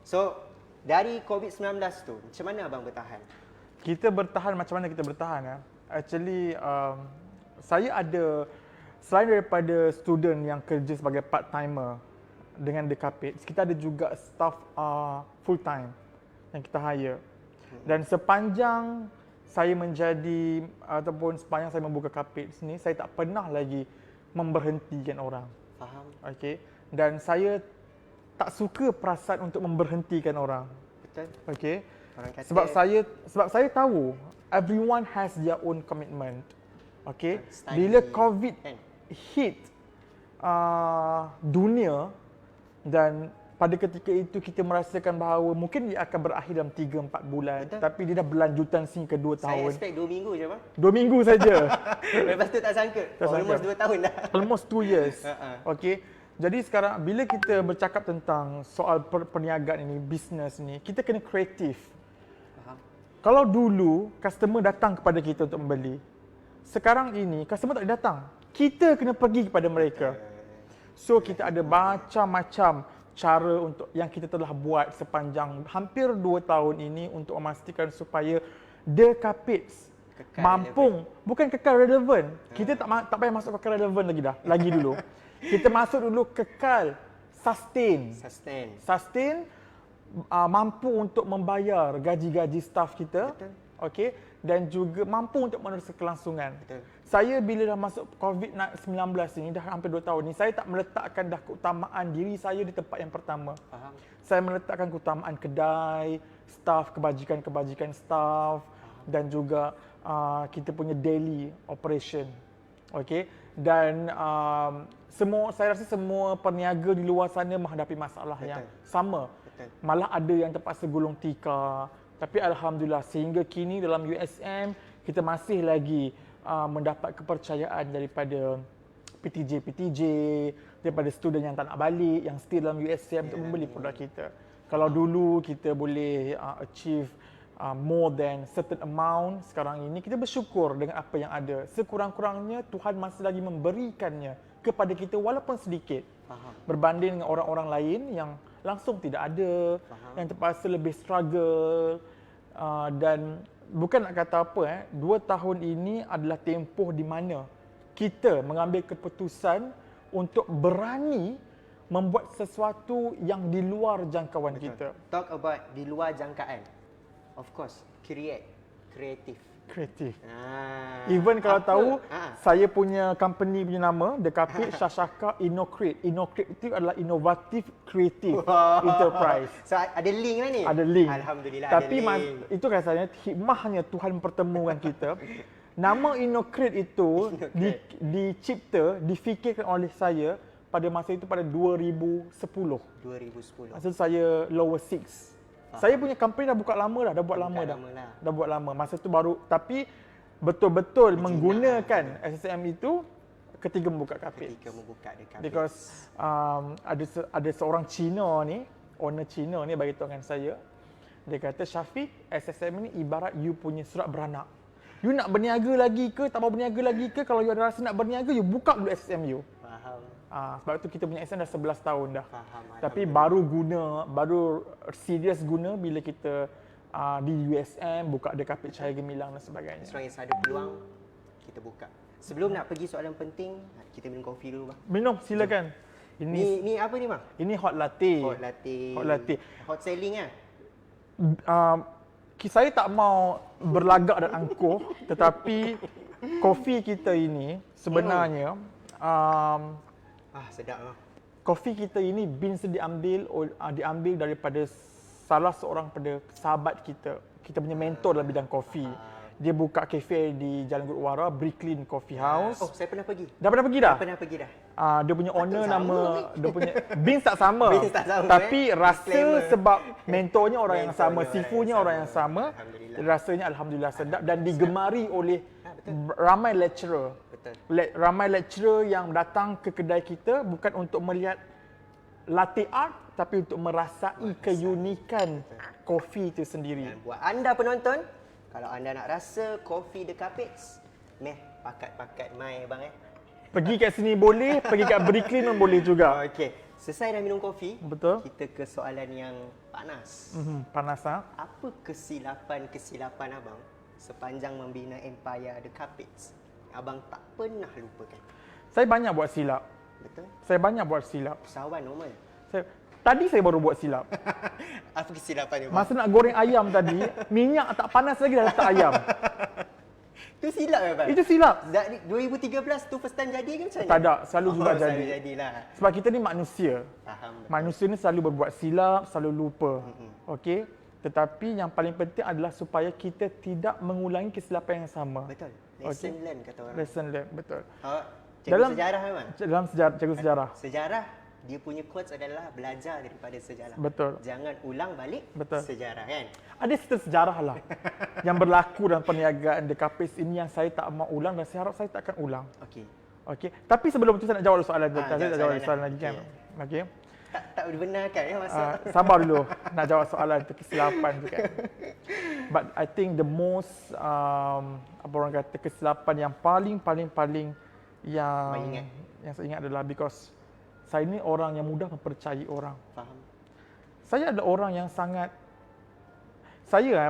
So, dari COVID-19 tu, macam mana abang bertahan? Kita bertahan macam mana kita bertahan Actually saya ada, selain daripada student yang kerja sebagai part timer dengan The Capiz, kita ada juga staff full time yang kita hire. Dan sepanjang saya menjadi ataupun sepanjang saya membuka Capiz ni, saya tak pernah lagi memberhentikan orang. Faham? Okey. Dan saya tak suka perasaan untuk memberhentikan orang. Betul? Okey. Orang kata Sebab saya tahu everyone has their own commitment. Okay, Study, bila COVID kan? hit dunia, dan pada ketika itu kita merasakan bahawa mungkin dia akan berakhir dalam 3-4 bulan. Betul. Tapi dia dah berlanjutan sehingga 2 Saya tahun. expect 2 minggu je bang. 2 minggu saja. Lepas tu tak sangka. Tak sangka. Almost 2 tahun dah. Almost 2 years. Okay. Okay. Jadi sekarang bila kita bercakap tentang soal perniagaan ini, bisnes ni, kita kena kreatif. Faham. Kalau dulu customer datang kepada kita untuk membeli, sekarang ini customer tak boleh datang. Kita kena pergi kepada mereka. So kita ada macam-macam cara untuk yang kita telah buat sepanjang hampir 2 tahun ini untuk memastikan supaya The Capiz mampu bukan kekal relevan. Kita tak payah masuk kekal relevan lagi dulu. Kita masuk dulu kekal sustain, mampu untuk membayar gaji-gaji staf kita. Betul. Okey, dan juga mampu untuk meneruskan kelangsungan. Betul. Saya bila dah masuk COVID-19 ini dah hampir 2 tahun ni, saya tak meletakkan dah keutamaan diri saya di tempat yang pertama. Faham. Saya meletakkan keutamaan kedai, staf, kebajikan staf dan juga kita punya daily operation. Okey, dan saya rasa semua peniaga di luar sana menghadapi masalah yang sama. Betul. Malah ada yang terpaksa gulung tikar. Tapi alhamdulillah sehingga kini dalam USM kita masih lagi mendapat kepercayaan daripada PTJ, daripada student yang tak nak balik, yang still dalam USM untuk membeli produk kita. Kalau dulu kita boleh achieve more than certain amount, sekarang ini kita bersyukur dengan apa yang ada. Sekurang-kurangnya Tuhan masih lagi memberikannya kepada kita walaupun sedikit. Faham. Berbanding dengan orang-orang lain yang langsung tidak ada, yang terpaksa lebih struggle, dan bukan nak kata apa 2 tahun ini adalah tempoh di mana kita mengambil keputusan untuk berani membuat sesuatu yang di luar jangkauan kita. Talk about di luar jangkaan. Of course, kreatif. Kreatif. Apa? Even kalau tahu Ah. saya punya company punya nama The Kapit Shashaka Innocreate. Innocreate itu adalah Innovative Creative Enterprise. So ada link lah ni? Ada link. Alhamdulillah Tapi ada link. itu rasanya hikmahnya Tuhan mempertemukan kita. Nama Innocreate itu dicipta, difikirkan oleh saya pada masa itu pada 2010. 2010. Masa tu saya lower 6. Saya punya company dah buka lama dah, buat lama dah. Dah buat lama. Masa tu baru, tapi betul-betul menggunakan SSM itu ketika membuka Kapit. Ketika membuka The Kapit. Because ada seorang Cina ni, owner Cina ni bagi tahu dengan saya. Dia kata, Syafiq, SSM ni ibarat you punya surat beranak. You nak berniaga lagi ke, tak mau berniaga lagi ke, kalau you ada rasa nak berniaga, you buka dulu SSM you. Faham. Sebab tu kita punya SSM dah 11 tahun dah. Faham. Tapi baru serius guna bila kita di USM, buka The Kapit Cahaya Gemilang dan sebagainya. As long as ada peluang, kita buka. Sebelum nak pergi soalan penting, kita minum kopi dulu bang. Minum, silakan. Ni apa ni bang? Ini hot latte. Hot latte. Hot latte. Hot selling ah. Saya tak mau berlagak dan angkuh, tetapi kopi kita ini sebenarnya Sedap bang. kopi kita ini beans diambil daripada salah seorang pada sahabat kita. Kita punya mentor dalam bidang kopi. Dia buka kafe di Jalan Gurwara, Bricklin Coffee House. Oh, saya pernah pergi. Dah pernah pergi dah? Pernah pergi dah. Dia punya owner sama, nama dia punya beans tak sama. Beans tak sama, Tapi rasa Disclaimer. sebab mentornya orang yang sama, Mentornya sifunya orang yang sama, Alhamdulillah. rasanya alhamdulillah sedap dan digemari oleh ramai lecturer. Betul. Ramai lecturer yang datang ke kedai kita bukan untuk melihat latte art tapi untuk merasai keunikan kopi itu sendiri. Dan buat anda penonton, kalau anda nak rasa kopi The Kapit, pakat-pakat mai bang Pergi kat sini boleh, pergi kat Bricklin pun boleh juga. Okey, selesai dah minum kopi, Betul. kita ke soalan yang panas. Panas ah. Apa kesilapan abang sepanjang membina empire The Kapit yang abang tak pernah lupakan? Saya banyak buat silap. Betul? Saya banyak buat silap. Usahawan normal. Tadi saya baru buat silap. Apa kesilapan dia bang? Masa nak goreng ayam tadi, minyak tak panas lagi dah letak ayam. Itu silap ya bang? Itu silap. 2013 tu first time jadi ke macam mana? Tak ada, selalu juga selalu jadi. jadilah. Sebab kita ni manusia. Faham. Manusia ni selalu berbuat silap, selalu lupa. Okey? Tetapi yang paling penting adalah supaya kita tidak mengulangi kesilapan yang sama. Betul. Lesson learn kata orang. Lesson learn, betul. Cikgu sejarah memang. Dalam sejarah, cikgu sejarah. Sejarah dia punya quotes adalah belajar daripada sejarah. Betul. Jangan ulang balik Betul. sejarah kan. Ada cerita sejarah lah yang berlaku dalam perniagaan The Kapit ini yang saya tak mau ulang dan saya harap saya tak akan ulang. Okey. Okey. Tapi sebelum itu saya nak jawab soalan tu. Saya tak jawab soalan lagi kan. Okey. Tak dibenarkan ya masa. Sabar dulu nak jawab soalan tu kesilapan tu kan. But I think the most apa orang kata kesilapan yang paling yang saya ingat adalah because saya ni orang yang mudah mempercayai orang. Faham. Saya adalah orang yang sangat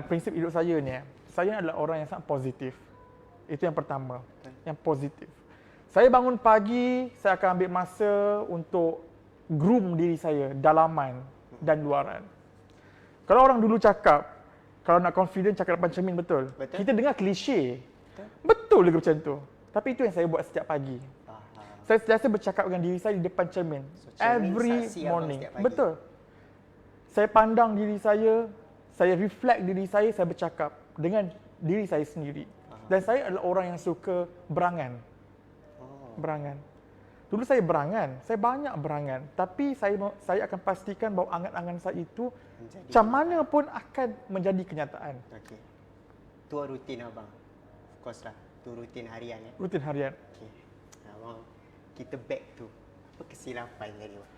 prinsip hidup saya ni saya adalah orang yang sangat positif. Itu yang pertama. Yang positif. Saya bangun pagi, saya akan ambil masa untuk groom diri saya, dalaman dan luaran. Kalau orang dulu cakap, kalau nak confident cakap depan cermin betul. Kita dengar klise. Betul ke macam tu? Tapi itu yang saya buat setiap pagi. Saya sentiasa bercakap dengan diri saya di depan cermin. Every morning. Betul. Saya pandang diri saya reflect diri saya bercakap dengan diri saya sendiri. Dan saya adalah orang yang suka berangan. Berangan. Dulu saya berangan, saya banyak berangan. Tapi saya akan pastikan bahawa angan-angan saya itu macam mana pun akan menjadi kenyataan. Okey. Tu rutin abang. Of course lah. Tu rutin harian ya. Rutin harian. Okey. Abang, kita back tu. Apa kesilapan tadi bang?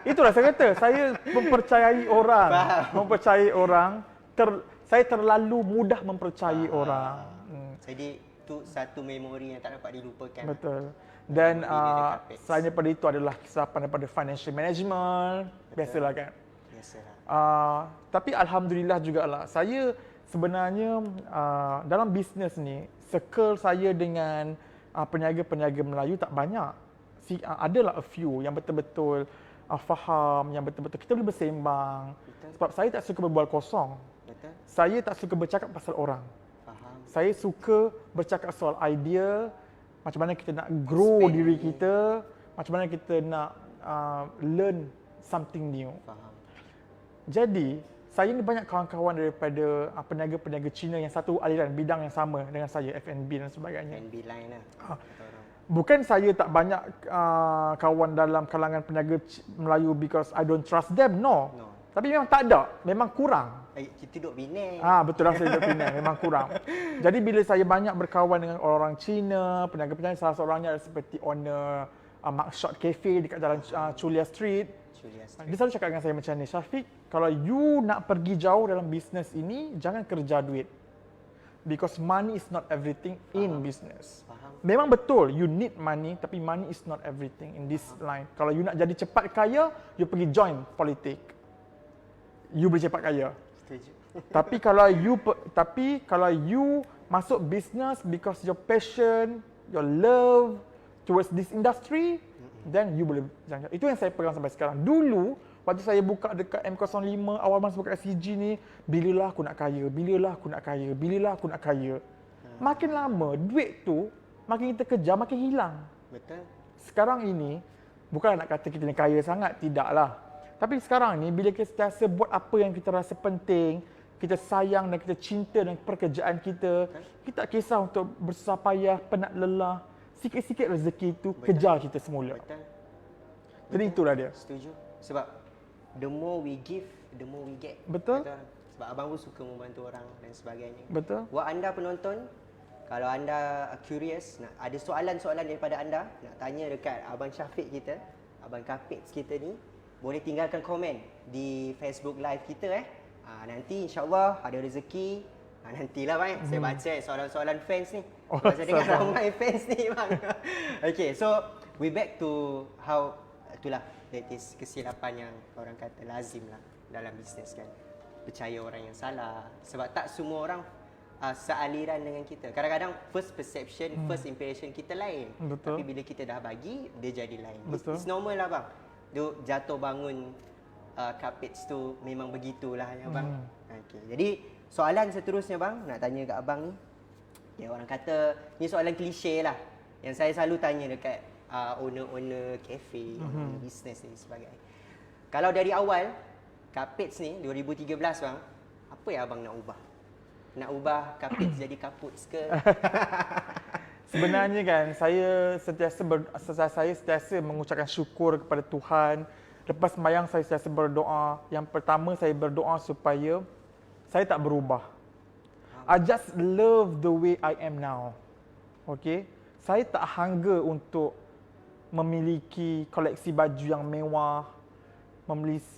Itulah saya kata, saya mempercayai orang. Mempercayai orang. Saya terlalu mudah mempercayai orang. Jadi tu satu memori yang tak dapat dilupakan. Betul. Dan selain daripada itu adalah kesilapan daripada financial management. Biasalah kan. Biasalah. Tapi alhamdulillah jugalah. Saya Sebenarnya dalam bisnes ni, circle saya dengan peniaga-peniaga Melayu tak banyak. Adalah a few yang betul-betul faham, yang betul-betul kita boleh bersembang. Betul. Sebab saya tak suka berbual kosong. Betul. Saya tak suka bercakap pasal orang. Faham. Saya suka bercakap soal idea, macam mana kita nak grow Expand diri ni. kita, macam mana kita nak learn something new. Faham. Jadi, saya ni banyak kawan-kawan daripada peniaga-peniaga Cina yang satu aliran bidang yang sama dengan saya, F&B dan sebagainya. NB line lah. Bukan saya tak banyak kawan dalam kalangan peniaga Melayu because I don't trust them, no. No. Tapi memang tak ada, memang kurang. Kita duduk Penang. Betul lah, saya duduk Penang, memang kurang. Jadi bila saya banyak berkawan dengan orang Cina, peniaga-peniaga, salah seorangnya seperti owner Mark Shot Cafe dekat jalan Chulia Street. Julia Street. Dia selalu cakap dengan saya macam ni, Syafiq, kalau you nak pergi jauh dalam bisnes ini, jangan kerja duit. Because money is not everything in business. Faham. Memang betul, you need money, tapi money is not everything in this line. Kalau you nak jadi cepat kaya, you pergi join politik. You boleh cepat kaya. Setuju. Tapi kalau you masuk business because your passion, your love towards this industry, then you boleh jangan. Itu yang saya pegang sampai sekarang. Dulu waktu saya buka dekat M05, awal masa buka SCG ni, bililah aku nak kaya, bililah aku nak kaya, bililah aku nak kaya. Makin lama duit tu makin kita kejar makin hilang. Betul. Sekarang ini bukan nak kata kita ni kaya sangat, tidaklah. Tapi sekarang ni bila kita sentiasa buat apa yang kita rasa penting, kita sayang dan kita cinta dengan pekerjaan kita, kita tak kisah untuk bersusah payah, penat lelah, sikit-sikit rezeki itu kejar kita semula. Betul. Jadi itulah dia. Setuju. Sebab the more we give, the more we get. Betul. Sebab abang pun suka membantu orang dan sebagainya. Betul. Buat anda penonton, kalau anda curious, ada soalan-soalan daripada anda, nak tanya dekat Abang Syafiq kita, Abang Kapits kita ni, boleh tinggalkan komen di Facebook Live kita nanti insyaAllah ada rezeki. Nantilah bang, saya baca soalan-soalan fans ni. Oh, Saya dengar sama. ramai fans ni bang. Okay, so we back to how, itulah, that is kesilapan yang orang kata lazim lah dalam bisnes kan. Percaya orang yang salah. Sebab tak semua orang sealiran dengan kita. Kadang-kadang first perception, first impression kita lain. Betul. Tapi bila kita dah bagi, dia jadi lain. Betul. It's normal lah bang. Dia jatuh bangun Kapits tu memang begitulah ya bang. Okay. Jadi soalan seterusnya bang, nak tanya kat abang ni. Ya, orang kata ni soalan klise lah. Yang saya selalu tanya dekat owner-owner kafe, owner bisnes ni sebagainya. Kalau dari awal Kapits ni 2013 bang, apa yang abang nak ubah? Nak ubah Kapits jadi Kaputs ke? Sebenarnya kan saya sentiasa mengucapkan syukur kepada Tuhan. Lepas sembahyang saya sentiasa berdoa. Yang pertama saya berdoa supaya saya tak berubah. I just love the way I am now. Okay? Saya tak hunger untuk memiliki koleksi baju yang mewah,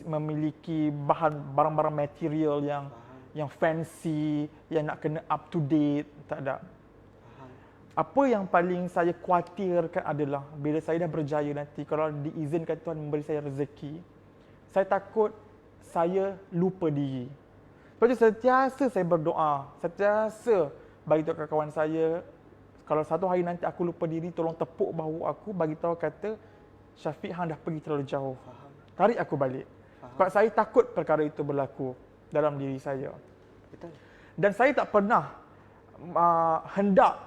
memiliki barang-barang material yang fancy, yang nak kena up to date, tak ada. Apa yang paling saya khawatirkan adalah bila saya dah berjaya nanti, kalau diizinkan Tuhan memberi saya rezeki, saya takut saya lupa diri. Sebab itu sentiasa saya berdoa, sentiasa bagi tahu kawan saya, kalau satu hari nanti aku lupa diri, tolong tepuk bahu aku, bagi tahu kata, Syafiq hang dah pergi terlalu jauh. Tarik aku balik. Sebab saya takut perkara itu berlaku dalam diri saya. Betul. Dan saya tak pernah hendak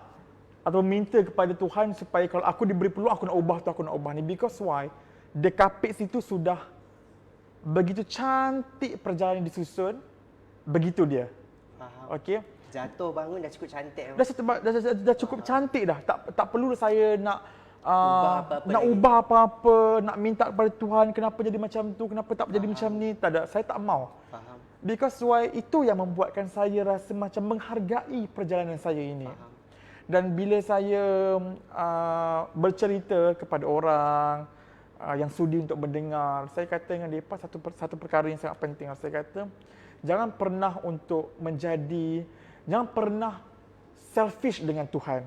atau minta kepada Tuhan supaya kalau aku diberi peluang aku nak ubah tu, aku nak ubah ni. Because why? The Kapits itu sudah begitu cantik perjalanan disusun, begitu dia. Faham. Okey. Jatuh bangun dah cukup cantik. Dah cukup cantik dah. Tak perlu saya nak Ubah apa-apa nak lagi. ubah apa-apa, nak minta kepada Tuhan kenapa jadi macam tu, kenapa tak jadi macam ni. Tak ada. Saya tak mau. Faham. Because why? Itu yang membuatkan saya rasa macam menghargai perjalanan saya ini. Faham. Dan bila saya bercerita kepada orang yang sudi untuk mendengar, saya kata dengan mereka satu perkara yang sangat penting. Saya kata, jangan pernah selfish dengan Tuhan.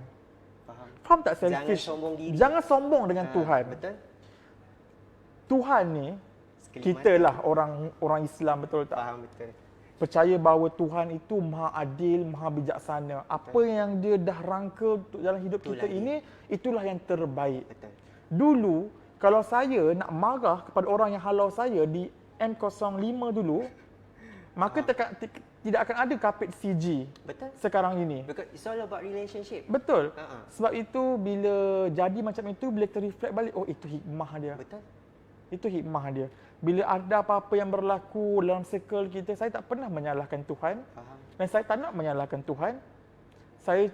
Faham tak selfish? Jangan sombong diri. Jangan sombong dengan Tuhan. Betul. Tuhan ni, Sekali kita lah orang Islam, betul tak? Faham betul. Percaya bahawa Tuhan itu maha adil, maha bijaksana. Apa yang dia dah rangka untuk dalam hidup kita ini, itulah yang terbaik. Betul. Dulu, kalau saya nak marah kepada orang yang halau saya di M05 dulu, maka tidak akan ada kapit CG Betul. sekarang ini. Because it's all about relationship. Betul. Ha-ha. Sebab itu bila jadi macam itu, bila kita reflect balik, oh itu hikmah dia. Betul. Itu hikmah dia. Bila ada apa-apa yang berlaku dalam circle kita, saya tak pernah menyalahkan Tuhan. Faham. Dan saya tak nak menyalahkan Tuhan. Saya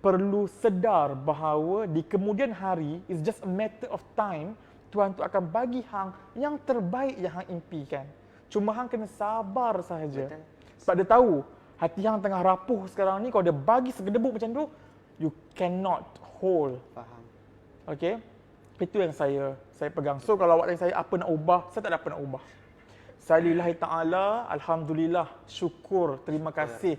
perlu sedar bahawa di kemudian hari, it's just a matter of time, Tuhan tu akan bagi hang yang terbaik yang hang impikan. Cuma hang kena sabar sahaja. Betul. Sebab dia tahu hati hang tengah rapuh sekarang ni, kalau dia bagi segedebuk macam tu, you cannot hold. Faham. Okay? Itu yang saya pegang. So kalau awak tanya saya apa nak ubah, saya tak ada apa nak ubah. Saya lillahi ta'ala, alhamdulillah, syukur, terima kasih.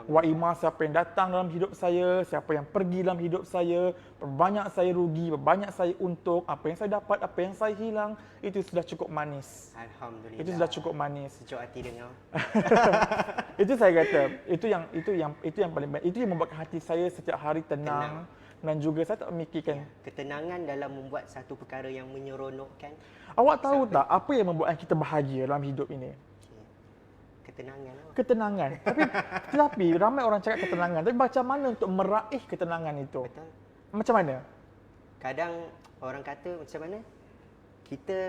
Wa ima siapa yang datang dalam hidup saya, siapa yang pergi dalam hidup saya, berbanyak saya rugi, berbanyak saya untung, apa yang saya dapat, apa yang saya hilang, itu sudah cukup manis. Alhamdulillah. Itu sudah cukup manis. Sejuk hati dengar. Itu saya kata, itu yang paling baik. Itu yang membuatkan hati saya setiap hari tenang. Dan juga saya tak memikirkan. Ketenangan dalam membuat satu perkara yang menyeronokkan. Awak tahu tak apa yang membuatkan kita bahagia dalam hidup ini? Ketenangan. Ketenangan. Tetapi ramai orang cakap ketenangan. Tapi macam mana untuk meraih ketenangan itu? Betul. Macam mana? Kadang orang kata macam mana? Kita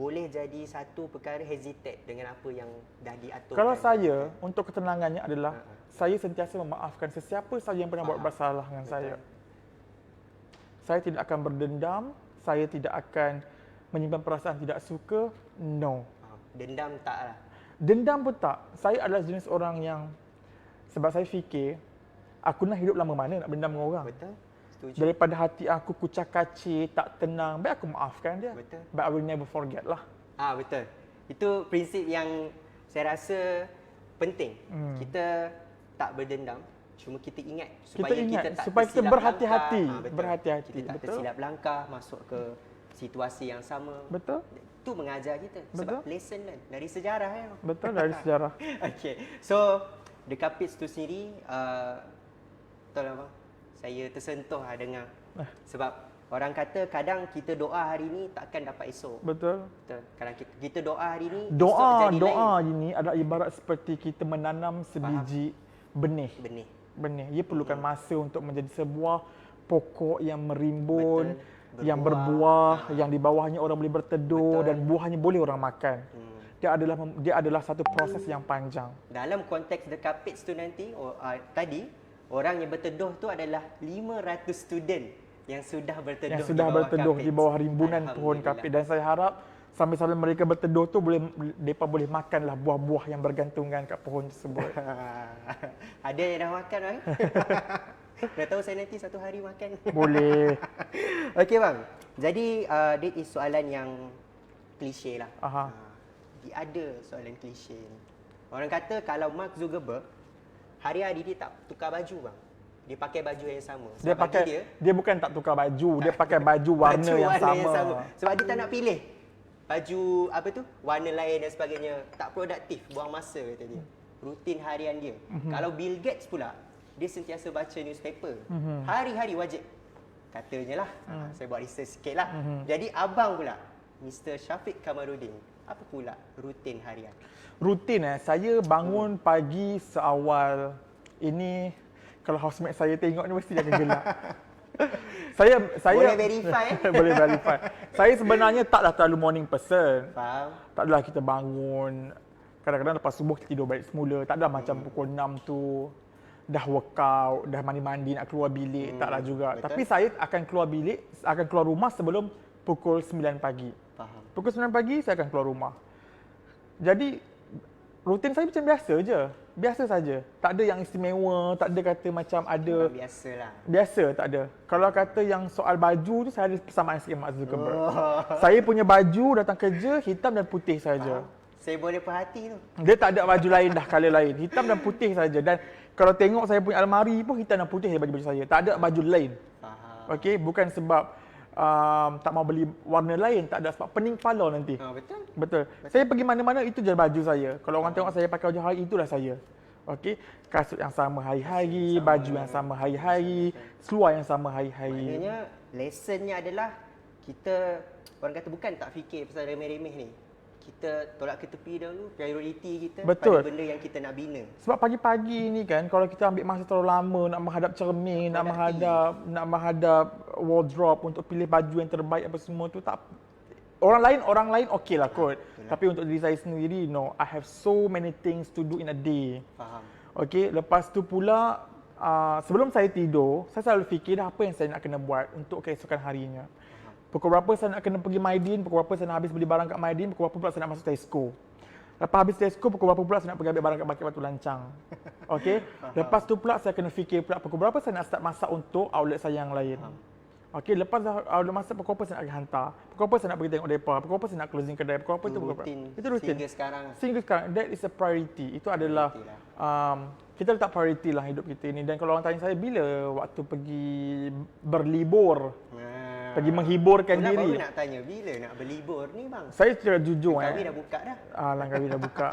boleh jadi satu perkara hesitate dengan apa yang dah diatur. Kalau saya, untuk ketenangannya adalah saya sentiasa memaafkan sesiapa sahaja yang pernah buat bersalah dengan saya. Saya tidak akan berdendam, saya tidak akan menyimpan perasaan tidak suka, no. Dendam tak lah. Dendam pun tak. Saya adalah jenis orang yang, sebab saya fikir, aku nak hidup lama mana nak dendam dengan orang. Betul. Setuju. Daripada hati aku kucak-kacir, tak tenang, baik aku maafkan dia. Betul. But I will never forget lah. Betul. Itu prinsip yang saya rasa penting. Kita tak berdendam, cuma kita ingat supaya kita tak supaya kita tersilap berhati-hati. langkah. Berhati-hati. Kita tak Betul. tersilap langkah masuk ke situasi yang sama. Betul. Itu mengajar kita. Sebab lesson learn dari sejarah ya. Betul, dari sejarah. Okay. So, The Kapits tu sendiri, betul lah bang, saya tersentuh lah dengar. Sebab orang kata kadang kita doa hari ni takkan dapat esok. Betul. Betul. Kadang kita doa hari ni, Doa esok jadi lain. ini adalah ibarat seperti kita menanam sebiji benih. Benih. Ia perlukan masa untuk menjadi sebuah pokok yang merimbun, Betul. yang berbuah, yang di bawahnya orang boleh berteduh dan buahnya boleh orang makan. Dia adalah satu proses yang panjang. Dalam konteks The Kapits tu nanti, tadi orang yang berteduh tu adalah 500 student yang sudah berteduh di bawah rimbunan pohon kapit, dan saya harap sambil-sambil mereka berteduh tu mereka boleh makanlah buah-buah yang bergantungan kat pohon tersebut. Ada yang dah makan bang? Dah tahu saya nanti satu hari makan. Boleh. Okey bang. Jadi this is soalan yang klise lah. Dia ada soalan klise ni. Orang kata kalau Mark Zuckerberg hari-hari dia tak tukar baju bang. Dia pakai baju yang sama. Dia bukan tak tukar baju, dia pakai baju warna yang sama. Sebab dia tak nak pilih baju apa tu, warna lain dan sebagainya. Tak produktif, buang masa kata dia. Rutin harian dia. Kalau Bill Gates pula, dia sentiasa baca newspaper. Hari-hari wajib. Katanya lah. Saya buat research sikit lah. Jadi abang pula, Mr. Syafiq Kamaluddin, apa pula rutin harian? Rutin saya bangun pagi seawal. Ini kalau housemate saya tengok ni mesti dia akan gelak. Saya boleh verify. Boleh verify. Saya sebenarnya taklah terlalu morning person. Faham. Taklah kita bangun kadang-kadang lepas subuh kita tidur balik semula. Tak ada macam pukul 6 tu dah workout, dah mandi-mandi nak keluar bilik, taklah juga. Betul. Tapi saya akan keluar rumah sebelum pukul 9 pagi. Faham. Pukul 9 pagi saya akan keluar rumah. Jadi rutin saya macam biasa je. Biasa saja. Tak ada yang istimewa, tak ada kata macam ada. Biasalah. Biasa, tak ada. Kalau kata yang soal baju tu, saya ada persamaan sikit Mark Zuckerberg. Saya punya baju datang kerja hitam dan putih saja. Saya boleh perhati tu. Dia tak ada baju lain dah, colour lain. Hitam dan putih saja. Dan kalau tengok saya punya almari pun hitam dan putih baju-baju saya. Tak ada baju lain. Faham. Okey, bukan sebab tak mau beli warna lain, tak ada, sebab pening kepala nanti. Betul. Betul. Saya pergi mana-mana itu je baju saya. Kalau orang tengok saya pakai baju hari, itulah saya. Okey, kasut yang sama hari-hari, baju yang sama hari-hari, seluar yang sama hari-hari. Maknanya lessonnya adalah kita, orang kata bukan tak fikir pasal remeh-remeh ni. Kita tolak ke tepi dahulu priority kita Betul. pada benda yang kita nak bina. Sebab pagi-pagi ni kan, kalau kita ambil masa terlalu lama nak menghadap cermin, nak menghadap wardrobe untuk pilih baju yang terbaik apa semua tu, tak, orang lain okey lah kot. Tapi untuk diri saya sendiri, no, I have so many things to do in a day. Faham. Okey, lepas tu pula sebelum saya tidur, saya selalu fikir dah apa yang saya nak kena buat untuk keesokan harinya. Pukul berapa saya nak kena pergi Maidin, pukul berapa saya nak habis beli barang kat Maidin, pukul berapa pula saya nak masuk Tesco. Lepas habis Tesco, pukul berapa pula saya nak pergi ambil barang kat Bukit Batu Lancang. Okey. Lepas tu pula saya kena fikir pula pukul berapa saya nak start masak untuk outlet saya yang lain. Okey, lepas outlet masak, pukul apa saya nak pergi hantar, pukul apa saya nak pergi tengok depa, pukul apa saya nak closing kedai, pukul apa itu pukul berapa. Itu rutin. Sehingga sekarang, that is a priority. Itu adalah kita letak priority lah hidup kita ini. Dan kalau orang tanya saya bila waktu pergi berlibur, pergi menghiburkan diri. Baru nak tanya bila nak berlibur ni bang. Saya secara jujur Langkawi dah buka dah. Langkawi dah buka.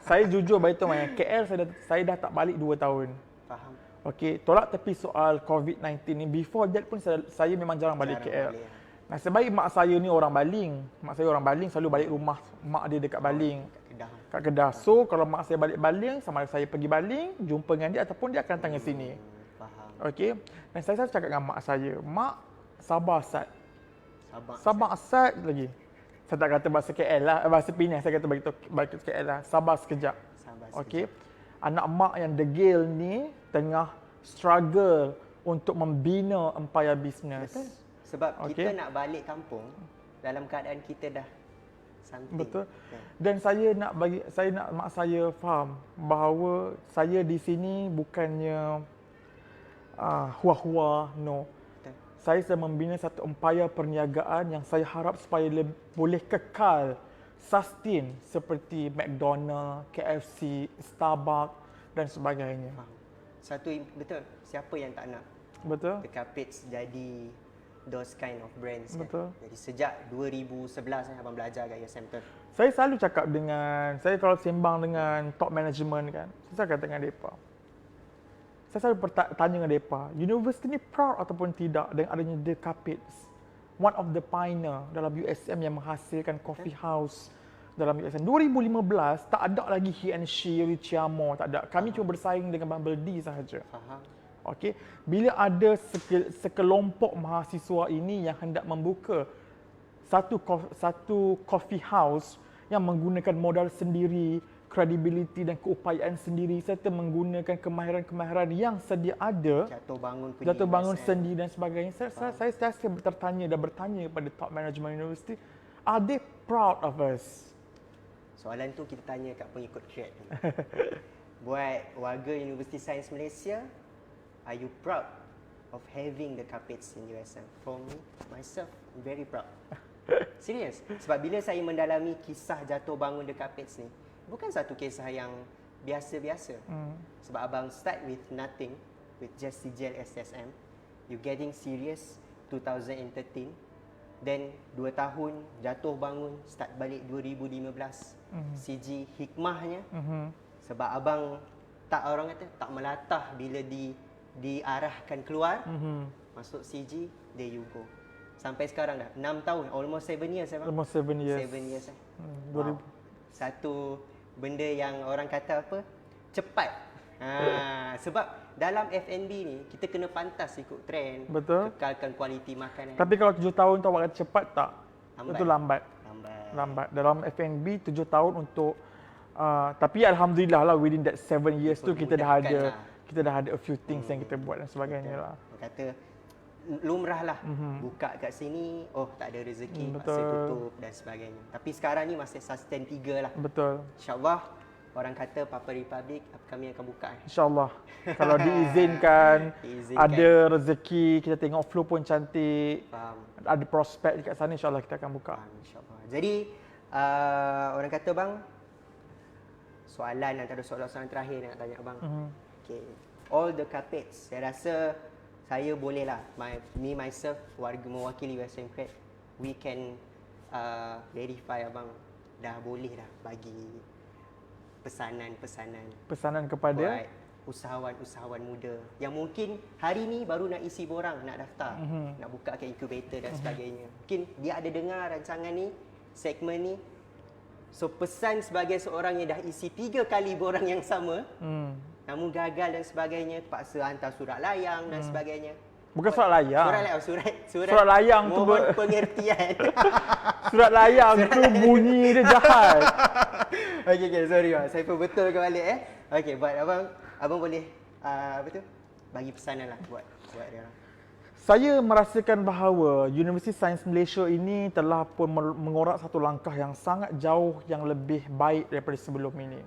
Saya jujur beritahu KL saya dah tak balik 2 tahun. Faham. Okey, tolak tepi soal COVID-19 ni, before that pun saya memang jarang balik KL. Nasib baik mak saya ni orang Baling. Mak saya orang Baling, selalu balik rumah mak dia dekat Baling. Kat Kedah. So kalau mak saya balik Baling, sama ada saya pergi Baling, jumpa dengan dia ataupun dia akan datang ke sini. Faham. Okey. Dan saya selalu cakap dengan mak saya, "Mak, sabar Sat. Sabar Sat lagi." Saya tak kata bahasa KL lah, bahasa Penang saya kata bagi KL lah. Sabar sekejap. Okey. Anak mak yang degil ni tengah struggle untuk membina empire business. Betul. Sebab kita nak balik kampung dalam keadaan kita dah something. Betul. Dan saya nak mak saya faham bahawa saya di sini bukannya hua-hua, no. Betul. Saya sedang membina satu empire perniagaan yang saya harap supaya boleh kekal, sustain seperti McDonald, KFC, Starbucks dan sebagainya. Betul. Siapa yang tak nak? Betul. The Carpets jadi those kind of brands. Betul. Kan? Jadi sejak 2011 abang belajar kat USM tu. Saya selalu cakap saya kalau sembang dengan top management kan, saya cakap dengan mereka. Saya selalu tanya dengan mereka, universiti ni proud ataupun tidak dengan adanya The Carpets. One of the pioneer dalam USM yang menghasilkan coffee house dalam USM. 2015 tak ada lagi He and She, Richiamo, tak ada. Kami cuma bersaing dengan Bumble D sahaja. Faham. Okey, bila ada sekelompok mahasiswa ini yang hendak membuka satu coffee house yang menggunakan modal sendiri, credibility dan keupayaan sendiri serta menggunakan kemahiran-kemahiran yang sedia ada, jatuh bangun sendi dan sebagainya. Saya sentiasa bertanya kepada top management universiti, are they proud of us? Soalan tu kita tanya kat pengikut Create. Buat warga Universiti Sains Malaysia, are you proud of having the Carpets in USM? For me, myself, I'm very proud. Serius. Sebab bila saya mendalami kisah jatuh bangun the Carpets ni, bukan satu kisah yang biasa-biasa. Sebab abang start with nothing, with just CGL SSM. You getting serious 2013. Then 2 tahun jatuh bangun, start balik 2015. CG hikmahnya. Sebab abang orang kata tak melatah bila diarahkan keluar. Masuk CG, there you go. Sampai sekarang dah 6 tahun, almost 7 years abang. Almost 7 years. 7 years. Wow. Satu benda yang orang kata apa? Cepat. Sebab dalam F&B ni kita kena pantas ikut trend. Betul. Kekalkan kualiti makanan. Tapi kalau 7 tahun tu awak kata cepat tak? Lambat. Itu lambat. Dalam F&B 7 tahun untuk tapi alhamdulillah lah within that 7 years tu kita dah ada a few things yang kita buat dan sebagainya lah. Kata lumrah lah buka kat sini, tak ada rezeki, masa tutup dan sebagainya. Tapi sekarang ni masih sustain 3 lah. Betul. InsyaAllah orang kata Papa Republic kami akan buka. InsyaAllah. Kalau diizinkan, ada rezeki, kita tengok flow pun cantik, ada prospek dekat sana, insyaAllah kita akan buka. InsyaAllah. Jadi orang kata bang, soalan antara soalan terakhir nak tanya abang. Okay. All the Carpets, saya rasa saya boleh lah, me myself, warga mewakili USM Create, we can verify abang dah boleh dah bagi pesanan kepada buat usahawan-usahawan muda yang mungkin hari ni baru nak isi borang, nak daftar, nak buka ke incubator dan sebagainya. Mungkin dia ada dengar rancangan ni, segmen ni. So pesan sebagai seorang yang dah isi 3 kali borang yang sama, namun gagal dan sebagainya, terpaksa hantar surat layang dan sebagainya. Bukan surat layang. Surat layang tu mohon pengertian. Surat layang tu bunyi dia jahat. Okey, sorry bang. Saya pun betulkan balik Okey, buat abang boleh bagi pesanan lah buat dia orang. Saya merasakan bahawa Universiti Sains Malaysia ini telah pun mengorak satu langkah yang sangat jauh yang lebih baik daripada sebelum ini.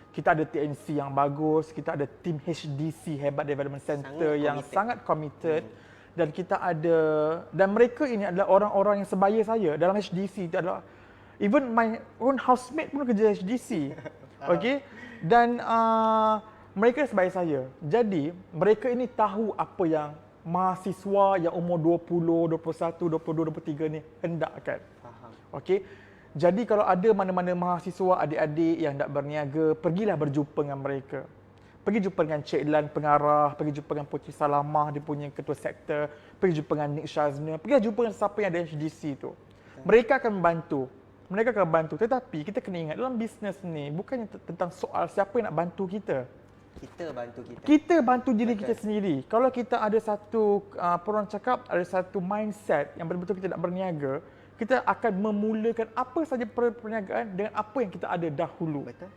Kita ada TNC yang bagus, kita ada tim HDC, Hebat Development Center yang sangat committed dan kita ada, dan mereka ini adalah orang-orang yang sebaya saya dalam HDC. Adalah even my own housemate pun kerja HDC. Okey, dan mereka sebaya saya. Jadi mereka ini tahu apa yang mahasiswa yang umur 20, 21, 22, 23 ni hendakkan. Faham. Okey. Jadi kalau ada mana-mana mahasiswa, adik-adik yang nak berniaga, pergilah berjumpa dengan mereka. Pergi jumpa dengan Cik Lan pengarah, pergi jumpa dengan Puteri Salamah, dia punya ketua sektor, pergi jumpa dengan Nick Shazna, pergi jumpa dengan siapa yang ada HDC tu. Mereka akan membantu. Tetapi kita kena ingat dalam bisnes ni bukannya tentang soal siapa yang nak bantu kita. Kita bantu diri kita sendiri. Kalau kita ada satu orang cakap ada satu mindset yang betul-betul kita nak berniaga, kita akan memulakan apa saja perniagaan dengan apa yang kita ada dahulu. Betul.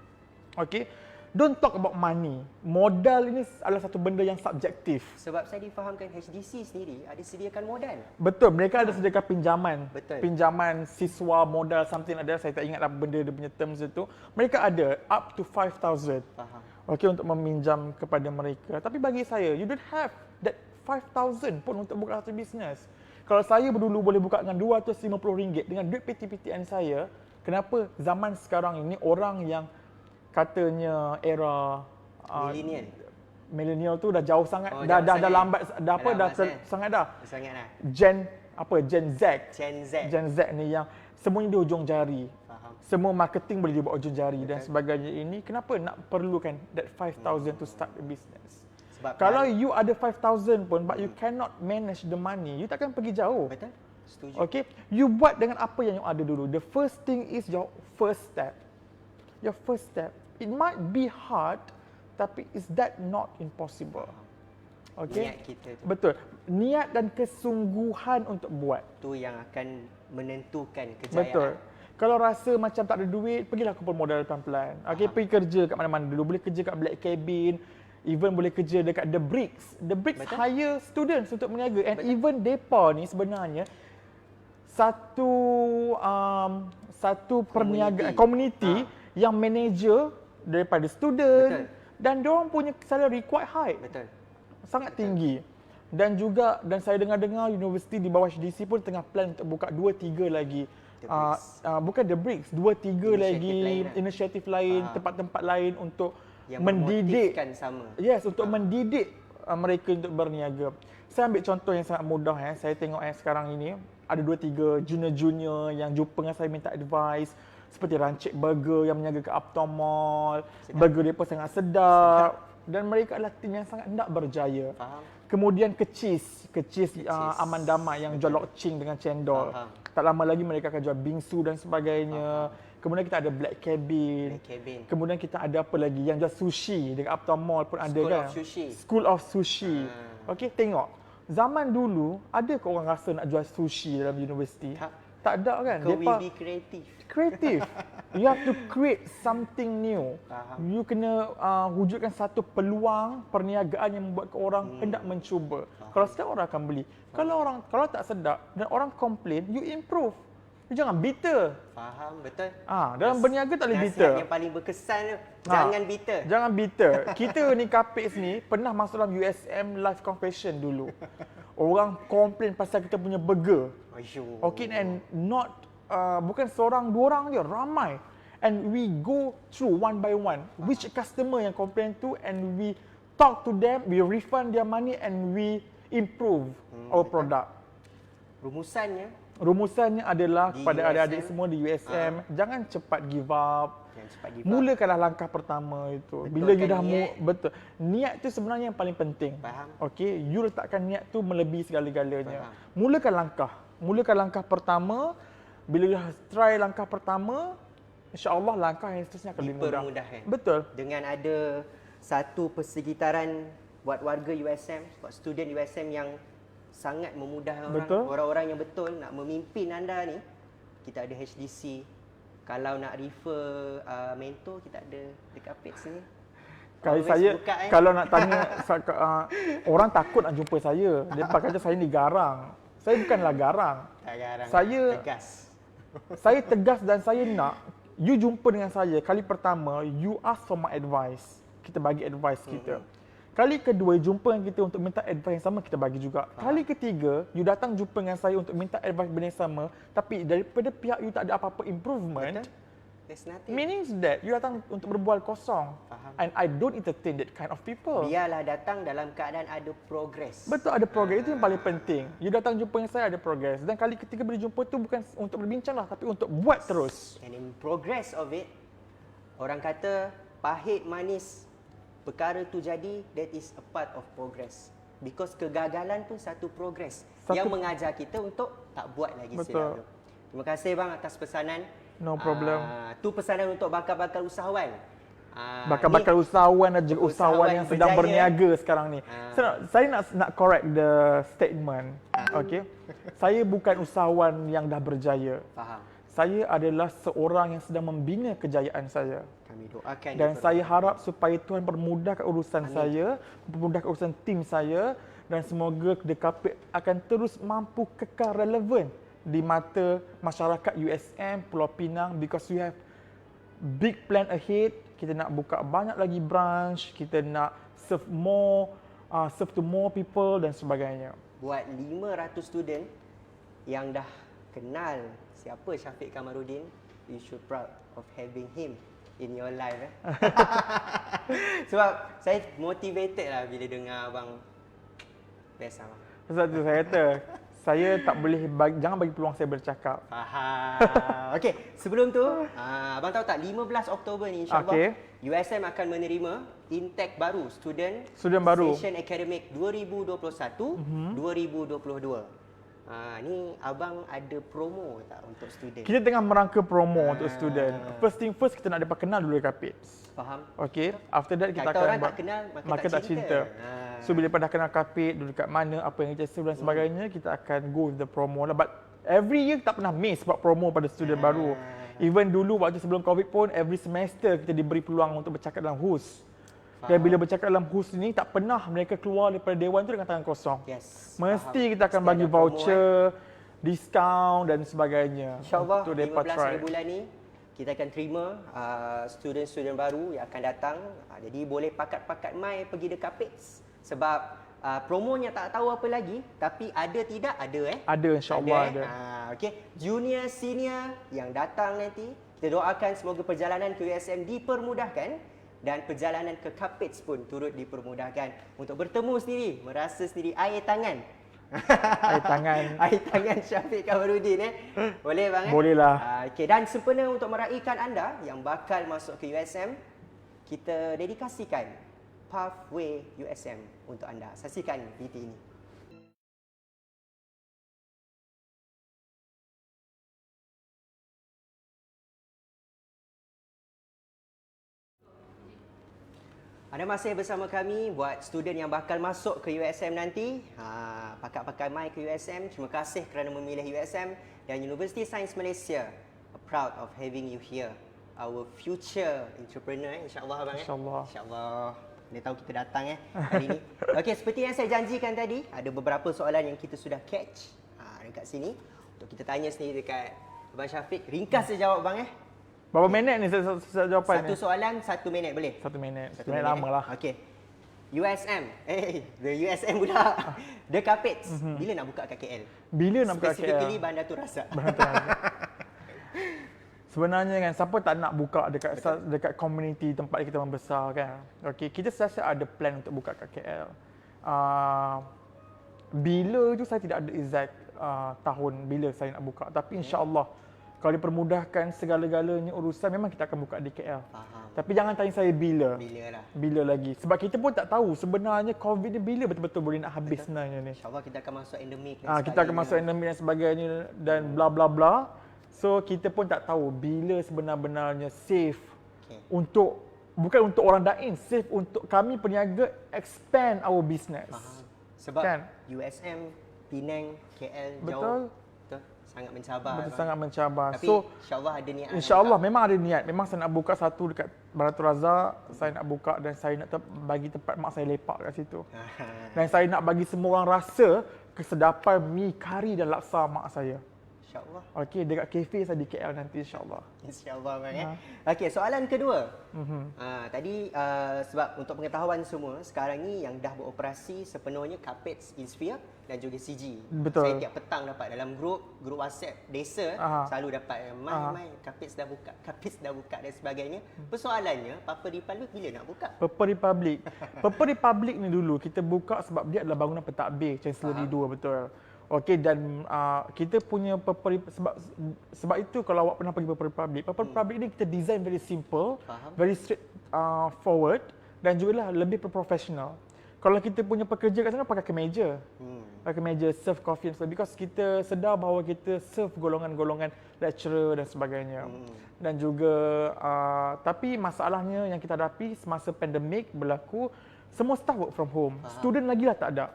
Okey. Don't talk about money. Modal ini adalah satu benda yang subjektif. Sebab saya difahamkan HDC sendiri ada sediakan modal. Betul, mereka ada sediakan pinjaman. Betul. Pinjaman siswa, modal, something ada. Saya tak ingat apa benda dia punya terms itu. Mereka ada up to 5,000. Faham. Okey, untuk meminjam kepada mereka. Tapi bagi saya, you don't have that 5,000 pun untuk buka satu bisnes. Kalau saya dulu boleh buka dengan RM250 dengan duit PTPTN saya, kenapa zaman sekarang ini orang yang katanya era millennial tu dah jauh sangat, dah lambat, sangat dah. Gen Z ni yang semuanya di hujung jari. Faham. Semua marketing boleh dibuat hujung jari dan sebagainya ini. Kenapa nak perlukan that 5,000 to start a business? Sebab kalau you ada 5,000 pun but you cannot manage the money, you takkan pergi jauh. Betul. Setuju. Okay, you buat dengan apa yang you ada dulu. The first thing is your first step. Your first step. It might be hard, tapi is that not impossible? Okay. Niat kita tu. Betul. Niat dan kesungguhan untuk buat. Tu yang akan menentukan kejayaan. Betul. Kalau rasa macam tak ada duit, pergilah kumpul modal pelan-pelan. Okay, pergi kerja kat mana-mana dulu. Boleh kerja kat Black Cabin, even boleh kerja dekat The Bricks. The Bricks Betul. hire students untuk berniaga. And even depa ni sebenarnya satu perniagaan community yang manager daripada student. Betul. Dan diorang punya salary quite high. Betul. Sangat tinggi. Dan juga saya dengar-dengar universiti di bawah HDC pun tengah plan untuk buka 2-3 lagi bukan The Bricks, 2-3 lagi inisiatif lain, tempat-tempat lain untuk yang mendidik sama. Yes, untuk mendidik mereka untuk berniaga. Saya ambil contoh yang sangat mudah saya tengok sekarang ini ada 2-3 junior-junior yang jumpa dengan saya minta advice seperti Rancik Burger yang berniaga ke Uptown Mall. Burger dia pun sangat sedap. Dan mereka adalah tim yang sangat hendak berjaya. Faham. Kemudian Kecis Aman Damai yang jual lokcing dengan cendol. Faham. Tak lama lagi mereka akan jual bingsu dan sebagainya. Kemudian kita ada Black Cabin. Kemudian kita ada apa lagi yang jual sushi dengan Uptown Mall pun ada kan. School of Sushi. Okey, tengok. Zaman dulu ada ke orang rasa nak jual sushi dalam universiti? Tak ada kan. Kau will be creative. You have to create something new. You kena wujudkan satu peluang perniagaan yang membuat orang hendak mencuba. Kalau sedap orang akan beli. Kalau tak sedap dan orang komplain, you improve. You jangan bitter. Faham, betul. Dalam berniaga tak boleh bitter. Nasihat yang paling berkesan tu, jangan bitter. Jangan bitter. Kita ni Kapix ni pernah masuk dalam USM Live Confession dulu. Orang komplain pasal kita punya burger. Okay, and not bukan seorang dua orang je, ramai. And we go through one by one which customer yang complain tu, and we talk to them, we refund their money, and we improve our product. Rumusannya Rumusannya adalah Di kepada adik-adik USM, semua di USM, jangan cepat give up. yang cepat give up. Mulakanlah langkah pertama itu. Bila you Betulkan dah niat. betul. Niat tu sebenarnya yang paling penting. Faham. Okey, you letakkan niat tu melebihi segala-galanya. Faham. Mulakan langkah. Mulakan langkah pertama. Bila you dah try langkah pertama, insya-Allah langkah yang seterusnya akan lebih mudah. Dipermudahkan. Betul. Dengan ada satu persekitaran buat warga USM, buat student USM yang sangat memudahkan Betul. orang-orang yang betul nak memimpin anda ni. Kita ada HDC. Kalau nak refer mentor, kita ada dekat page sini. Kalau Always saya buka, kalau nak tanya orang takut nak jumpa saya. Depa kata saya ni garang. Saya bukanlah garang. Tak garang. Saya- tegas. Saya tegas dan saya nak you jumpa dengan saya kali pertama, you ask for my advice. Kita bagi advice kita. Kali kedua jumpa dengan kita untuk minta advice yang sama, kita bagi juga. Kali ketiga, you datang jumpa dengan saya untuk minta advice benda yang sama, tapi daripada pihak you tak ada apa-apa improvement, Betul? There's nothing. meaning that you datang untuk berbual kosong. Faham. And I don't entertain that kind of people. Biarlah datang dalam keadaan ada progress. Betul, ada progress. Itu yang paling penting. You datang jumpa dengan saya, ada progress. Dan kali ketiga bila jumpa tu bukan untuk berbincang lah, tapi untuk buat terus. And in progress of it, orang kata pahit manis perkara tu jadi, that is a part of progress. Because kegagalan pun satu progress yang mengajar kita untuk tak buat lagi Betul. silap tu. Terima kasih bang atas pesanan. No problem. Tu pesanan untuk bakal-bakal usahawan. Bakal-bakal usahawan dan juga usahawan yang sedang berjaya. berniaga sekarang ni. Saya nak correct the statement. Okay. Saya bukan usahawan yang dah berjaya. Faham. Saya adalah seorang yang sedang membina kejayaan saya. Kami doakan. Dan saya harap supaya Tuhan permudahkan urusan saya, permudahkan urusan tim saya dan semoga DKP akan terus mampu kekal relevan di mata masyarakat USM, Pulau Pinang because we have big plan ahead. Kita nak buka banyak lagi branch, kita nak serve to more people dan sebagainya. Buat 500 student yang dah kenal siapa Syafiq Kamaruddin, you should proud of having him in your life. Sebab saya motivated lah bila dengar abang best abang. Sebab tu saya kata, saya tak boleh jangan bagi peluang saya bercakap. Faham. Okey, sebelum tu, abang tahu tak 15 Oktober ni insya-Allah Okey. USM akan menerima intake baru student Baru. session akademik 2021-2022. Ni abang ada promo tak untuk student? Kita tengah merangka promo untuk student. First thing first, kita nak dapat kenal dulu dekat PIPS. Faham? Okay, after that kita Kata akan orang tak kenal, maka tak cinta. So bila pada kenal kapit, dulu kat mana, apa yang kita serve dan sebagainya, kita akan go with the promo lah. But every year tak pernah miss buat promo pada student baru. Even dulu waktu sebelum COVID pun, every semester kita diberi peluang untuk bercakap dalam HUS. Dan bila bercakap dalam HUS ni, tak pernah mereka keluar daripada dewan tu dengan tangan kosong. Yes. Mesti faham. kita akan Mesti bagi ada promo, voucher, diskaun dan sebagainya. InsyaAllah untuk 15 mereka try. hari bulan ni kita akan terima student-student baru yang akan datang. Jadi boleh pakat-pakat mai pergi dekat PIPS. Sebab promonya tak tahu apa lagi, tapi ada tidak ada Ada, insyaAllah ada. Okey, junior, senior yang datang nanti, kita doakan semoga perjalanan ke USM dipermudahkan dan perjalanan ke Kapits pun turut dipermudahkan untuk bertemu sendiri, merasa sendiri air tangan. Air tangan. Air tangan Syafiq Kamaruddin Boleh bang Boleh lah. Okey, dan sempena untuk meraihkan anda yang bakal masuk ke USM, kita dedikasikan Pathway USM untuk anda. Saksikan VT ini. Anda masih bersama kami buat student yang bakal masuk ke USM nanti. Pakat-pakat mai ke USM. Terima kasih kerana memilih USM dan University Sains Malaysia. Proud of having you here. Our future entrepreneur, insya-Allah abang InsyaAllah. InsyaAllah. Dia tahu kita datang hari ini. Okey, seperti yang saya janjikan tadi, ada beberapa soalan yang kita sudah catch dekat sini untuk kita tanya sendiri dekat Abang Syafiq. Ringkas saja jawab bang Berapa minit ni jawapan Satu ni? soalan 1 minit boleh? 1 minit. 1 1 minit lama lah. Okey. USM. The USM pula. The Kapits. Bila nak buka kat KL? Bila nak buka Specifically KL? Bandar Rasa. Sebenarnya kan siapa tak nak buka dekat community tempat kita membesar kan. Okey, kita sentiasa ada plan untuk buka kat KL. bila tu saya tidak ada exact tahun bila saya nak buka. Tapi insya-Allah kalau dipermudahkan segala-galanya urusan, memang kita akan buka di KL. Faham. Tapi jangan tanya saya bila. Bila lah. Bila lagi. Sebab kita pun tak tahu sebenarnya COVID ni bila betul-betul boleh nak habis sebenarnya ni. InsyaAllah kita akan masuk endemik dan Kita akan masuk endemik dan sebagainya dan bla bla bla. So kita pun tak tahu bila sebenar-benarnya safe untuk, bukan untuk orang dain, safe untuk kami peniaga expand our business. Faham. Sebab Kan? USM, Penang, KL Betul. jauh. Betul. Sangat mencabar. Betul, abang. sangat mencabar. Tapi So insyaAllah ada niat. InsyaAllah memang ada niat. Memang saya nak buka satu dekat Baratul Razak. Saya nak buka dan saya nak bagi tempat mak saya lepak kat situ. Dan saya nak bagi semua orang rasa kesedapan mi kari dan laksa mak saya. InsyaAllah. Okey, dekat kafe saya di KL nanti insyaAllah. InsyaAllah bang Okey, soalan kedua. Tadi sebab untuk pengetahuan semua, sekarang ni yang dah beroperasi sepenuhnya Carpets Insphere dan juga CG. Betul. Saya tiap petang dapat dalam grup WhatsApp desa, selalu dapat mai Carpets dah buka, Carpets dah buka dan sebagainya. Persoalannya, Papa Republic bila nak buka? Purple Republic. Purple Republic ni dulu kita buka sebab dia adalah bangunan pentadbir Chancellor D2, betul. Okey, dan kita punya sebab itu kalau awak pernah pergi Purple Republic, Purple Republic ni kita design very simple, very straight forward dan juga lah lebih professional. Kalau kita punya pekerja kat sana pakai kemeja. Pakai kemeja, serve coffee and stuff, because kita sedar bahawa kita serve golongan-golongan lecturer dan sebagainya. Dan juga tapi masalahnya yang kita hadapi semasa pandemik berlaku, semua staff work from home. Student lagi lah tak ada.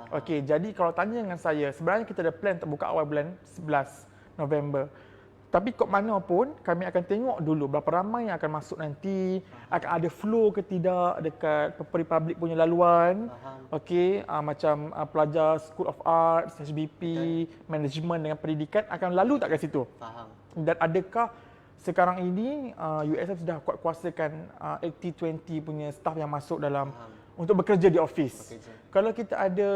Okey, jadi kalau tanya dengan saya, sebenarnya kita ada plan untuk buka awal bulan 11 November. Tapi kok mana pun, kami akan tengok dulu berapa ramai yang akan masuk nanti, akan ada flow ke tidak dekat Purple Republic punya laluan. Okey, macam pelajar School of Arts, HBP, Management dengan Pendidikan akan lalu tak kat situ. Faham. Dan adakah sekarang ini USM sudah kuat-kuasakan 80-20 punya staff yang masuk dalam untuk bekerja di office. Kalau kita ada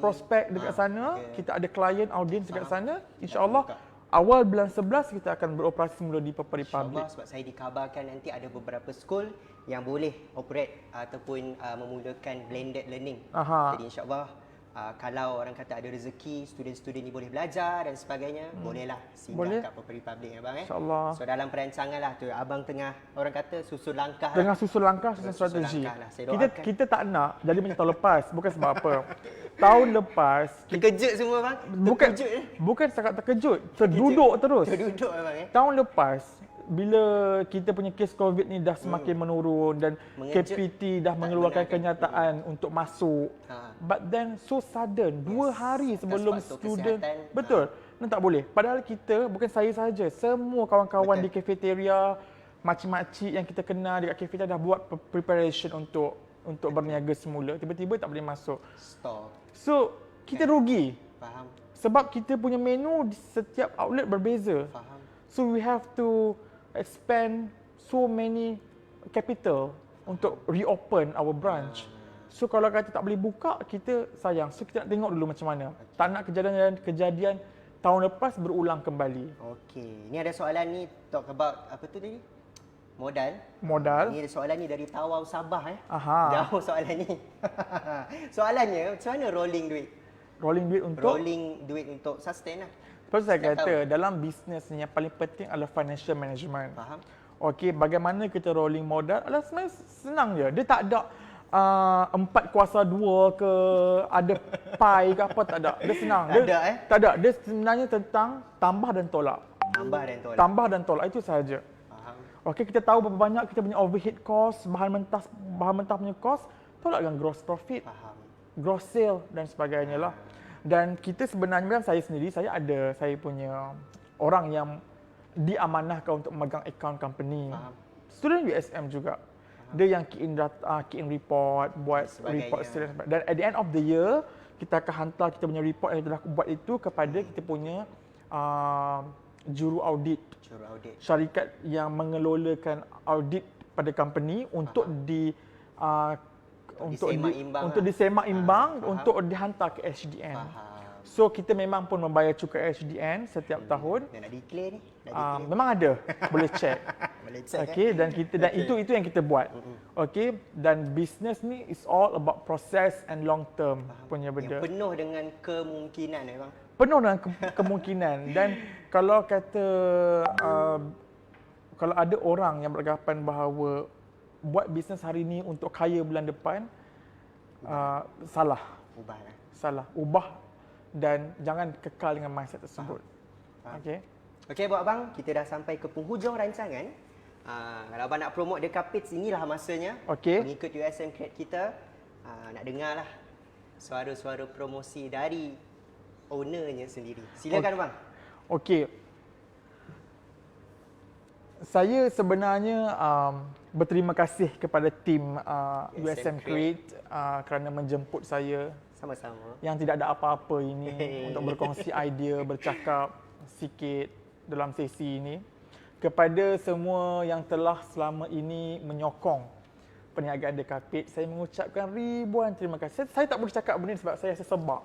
prospek dekat sana, kita ada klien, audiens dekat sana, insya-Allah awal bulan 11 kita akan beroperasi semula di Purple Republic. InsyaAllah, sebab saya dikabarkan nanti ada beberapa school yang boleh operate ataupun memulakan blended learning. Jadi insyaAllah kalau orang kata ada rezeki, student-student ni boleh belajar dan sebagainya, bolehlah singgah kat Purple Republic abang InsyaAllah. So dalam perancangan lah tu, abang tengah orang kata susun langkah. Tengah susun langkah, susun strategi. Langkah lah. Kita tak nak jadi macam tahun lepas, bukan sebab apa. Tahun lepas terkejut semua bang. Bukan sangat terkejut, terduduk terus. Terduduk abang Tahun lepas bila kita punya kes COVID ni dah semakin menurun dan KPT dah mengeluarkan kenyataan untuk masuk. But then so sudden, 2 hari sebelum student, betul, dan tak boleh. Padahal kita, bukan saya sahaja, semua kawan-kawan di kafeteria, makcik-makcik yang kita kenal dekat kafeteria dah buat preparation untuk berniaga semula. Tiba-tiba tak boleh masuk. Stop. So, kita rugi. Faham. Sebab kita punya menu di setiap outlet berbeza. Faham. So we have to expand so many capital untuk reopen our branch. So kalau kata tak boleh buka, kita sayang. So kita nak tengok dulu macam mana. Tak nak kejadian tahun lepas berulang kembali. Okey, ni ada soalan ni talk about apa tu tadi? Modal. Ni ada soalan ni dari Tawau Sabah Aha. Jauh soalan ni. Soalannya macam mana rolling duit? Rolling duit untuk sustain lah. Seperti saya kata, dalam bisnes ni yang paling penting adalah financial management. Faham. Okey, bagaimana kita rolling modal adalah sebenarnya senang je. Dia tak ada 4+2 ke ada pi ke apa, tak ada. Dia senang. Tak ada. Dia sebenarnya tentang tambah dan tolak. Tambah dan tolak itu sahaja. Faham. Okey, kita tahu berapa banyak kita punya overhead cost, bahan mentah punya cost, tolak dengan gross profit. Faham. Gross sale dan sebagainya lah. Dan kita sebenarnya, saya sendiri, saya punya orang yang diamanahkan untuk memegang account company. Student USM juga. Dia yang key in report, buat report student. Dan at the end of the year, kita akan hantar kita punya report yang telah buat itu kepada kita punya juru audit. Syarikat yang mengelolakan audit pada company untuk untuk diseimbang untuk dihantar ke HDN. So kita memang pun membayar cukai HDN setiap tahun. Dah nak declare ni? Memang ada, boleh check. Okey, dan itu yang kita buat. Okey, dan business ni is all about process and long term punya benda. Yang penuh dengan kemungkinan bang. Penuh dengan kemungkinan dan kalau kata kalau ada orang yang beranggapan bahawa buat bisnes hari ni untuk kaya bulan depan, salah. Ubahlah. Salah. Ubah dan jangan kekal dengan mindset tersebut. Okey. Okey buat abang, kita dah sampai ke penghujung rancangan. Kalau abang nak promote Dekapits, inilah masanya. Okey. Mengikut USM Create kita, nak dengarlah suara-suara promosi dari ownernya sendiri. Silakan bang. Okey. Saya sebenarnya berterima kasih kepada tim USM Create kerana menjemput saya Sama-sama. yang tidak ada apa-apa ini untuk berkongsi idea, bercakap sikit dalam sesi ini. Kepada semua yang telah selama ini menyokong perniagaan Dekapits, saya mengucapkan ribuan terima kasih. Saya tak boleh cakap benda ni sebab saya rasa sebab.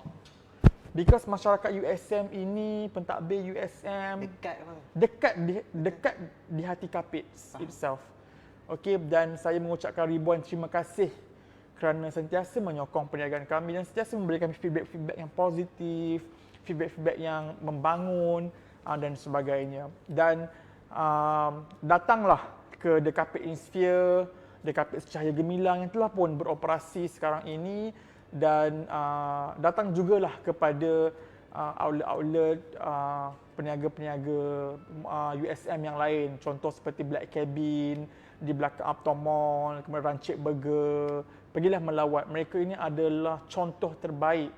Because masyarakat USM ini, pentadbir USM Dekat bang. dekat di hati Kapits itself. Okey, dan saya mengucapkan ribuan terima kasih kerana sentiasa menyokong perniagaan kami dan sentiasa memberikan feedback-feedback yang positif, feedback-feedback yang membangun dan sebagainya. Dan datanglah ke Dekapits Insphere, Dekapits Cahaya Gemilang yang telah pun beroperasi sekarang ini, dan datang jugalah kepada outlet-outlet peniaga-peniaga USM yang lain, contoh seperti Black Cabin di belakang Uptown Mall, kemudian Rancid Burger. Pergilah melawat. Mereka ini adalah contoh terbaik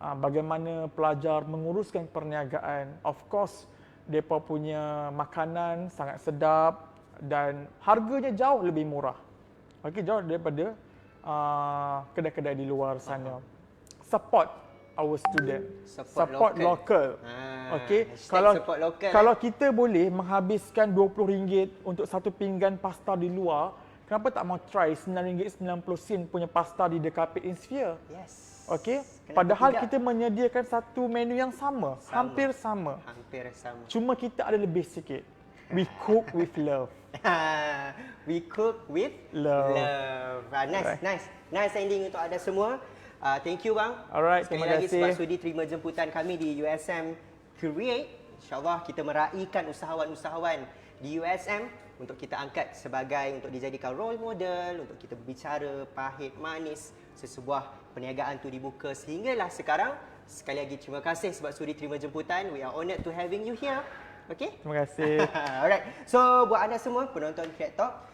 bagaimana pelajar menguruskan perniagaan. Of course, mereka punya makanan sangat sedap dan harganya jauh lebih murah. Okey, jauh daripada kedai-kedai di luar sana. Support our student. Support local. Okey, Support local, kalau kita boleh menghabiskan RM20 untuk satu pinggan pasta di luar, kenapa tak mau try RM9.90 punya pasta di Dekapits Insphere? Yes. Okey, Kenapa padahal tidak? kita menyediakan satu menu yang sama. Hampir sama. Hampir sama. Cuma kita ada lebih sikit. We cook with love. We cook with Love. Nice ending untuk anda semua. Thank you bang. Alright, Sekali terima lagi kasih. sebab sudi terima jemputan kami di USM Create. InsyaAllah kita meraihkan usahawan-usahawan di USM untuk kita angkat sebagai untuk dijadikan role model, untuk kita berbicara pahit manis sesebuah perniagaan tu dibuka sehinggalah sekarang. Sekali lagi terima kasih sebab sudi terima jemputan. We are honoured to having you here. Okay? Terima kasih. Alright. So buat anda semua penonton Create Talk,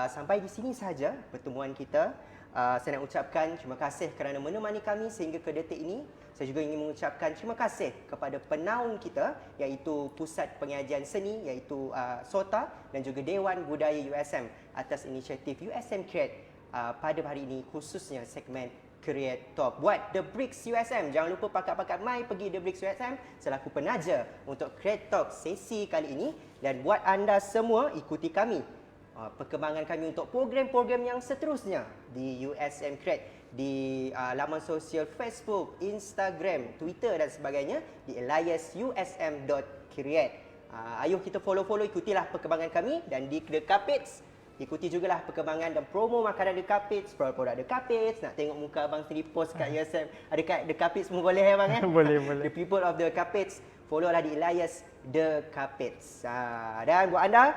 sampai di sini sahaja pertemuan kita. Saya nak ucapkan terima kasih kerana menemani kami sehingga ke detik ini. Saya juga ingin mengucapkan terima kasih kepada penaung kita iaitu Pusat Pengajian Seni iaitu SOTA dan juga Dewan Budaya USM atas inisiatif USM Create pada hari ini, khususnya segmen Create Talk. Buat The Bricks USM, jangan lupa pakat-pakat mai pergi The Bricks USM selaku penaja untuk Create Talk sesi kali ini. Dan buat anda semua, ikuti kami perkembangan kami untuk program-program yang seterusnya di USM Create di laman sosial Facebook, Instagram, Twitter dan sebagainya di aliasUSM.create. Ayuh kita follow-follow, ikutilah perkembangan kami. Dan di Dekapits, ikuti jugalah perkembangan dan promo makanan Dekapits, produk Dekapits. Nak tengok muka abang sendiri post kat USM, kat Dekapits semua boleh ya bang ya? Boleh. The people of the Dekapits, followlah di Elias Dekapits. Dan buat anda,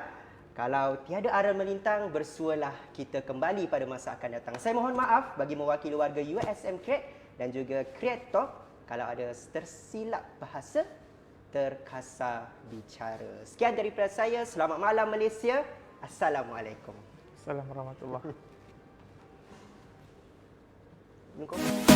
kalau tiada aral melintang, bersualah kita kembali pada masa akan datang. Saya mohon maaf bagi mewakili warga USM Create dan juga Create Talk kalau ada tersilap bahasa, terkasar bicara. Sekian daripada saya. Selamat malam Malaysia. Assalamualaikum. Assalamualaikum warahmatullahi wabarakatuh. Assalamualaikum.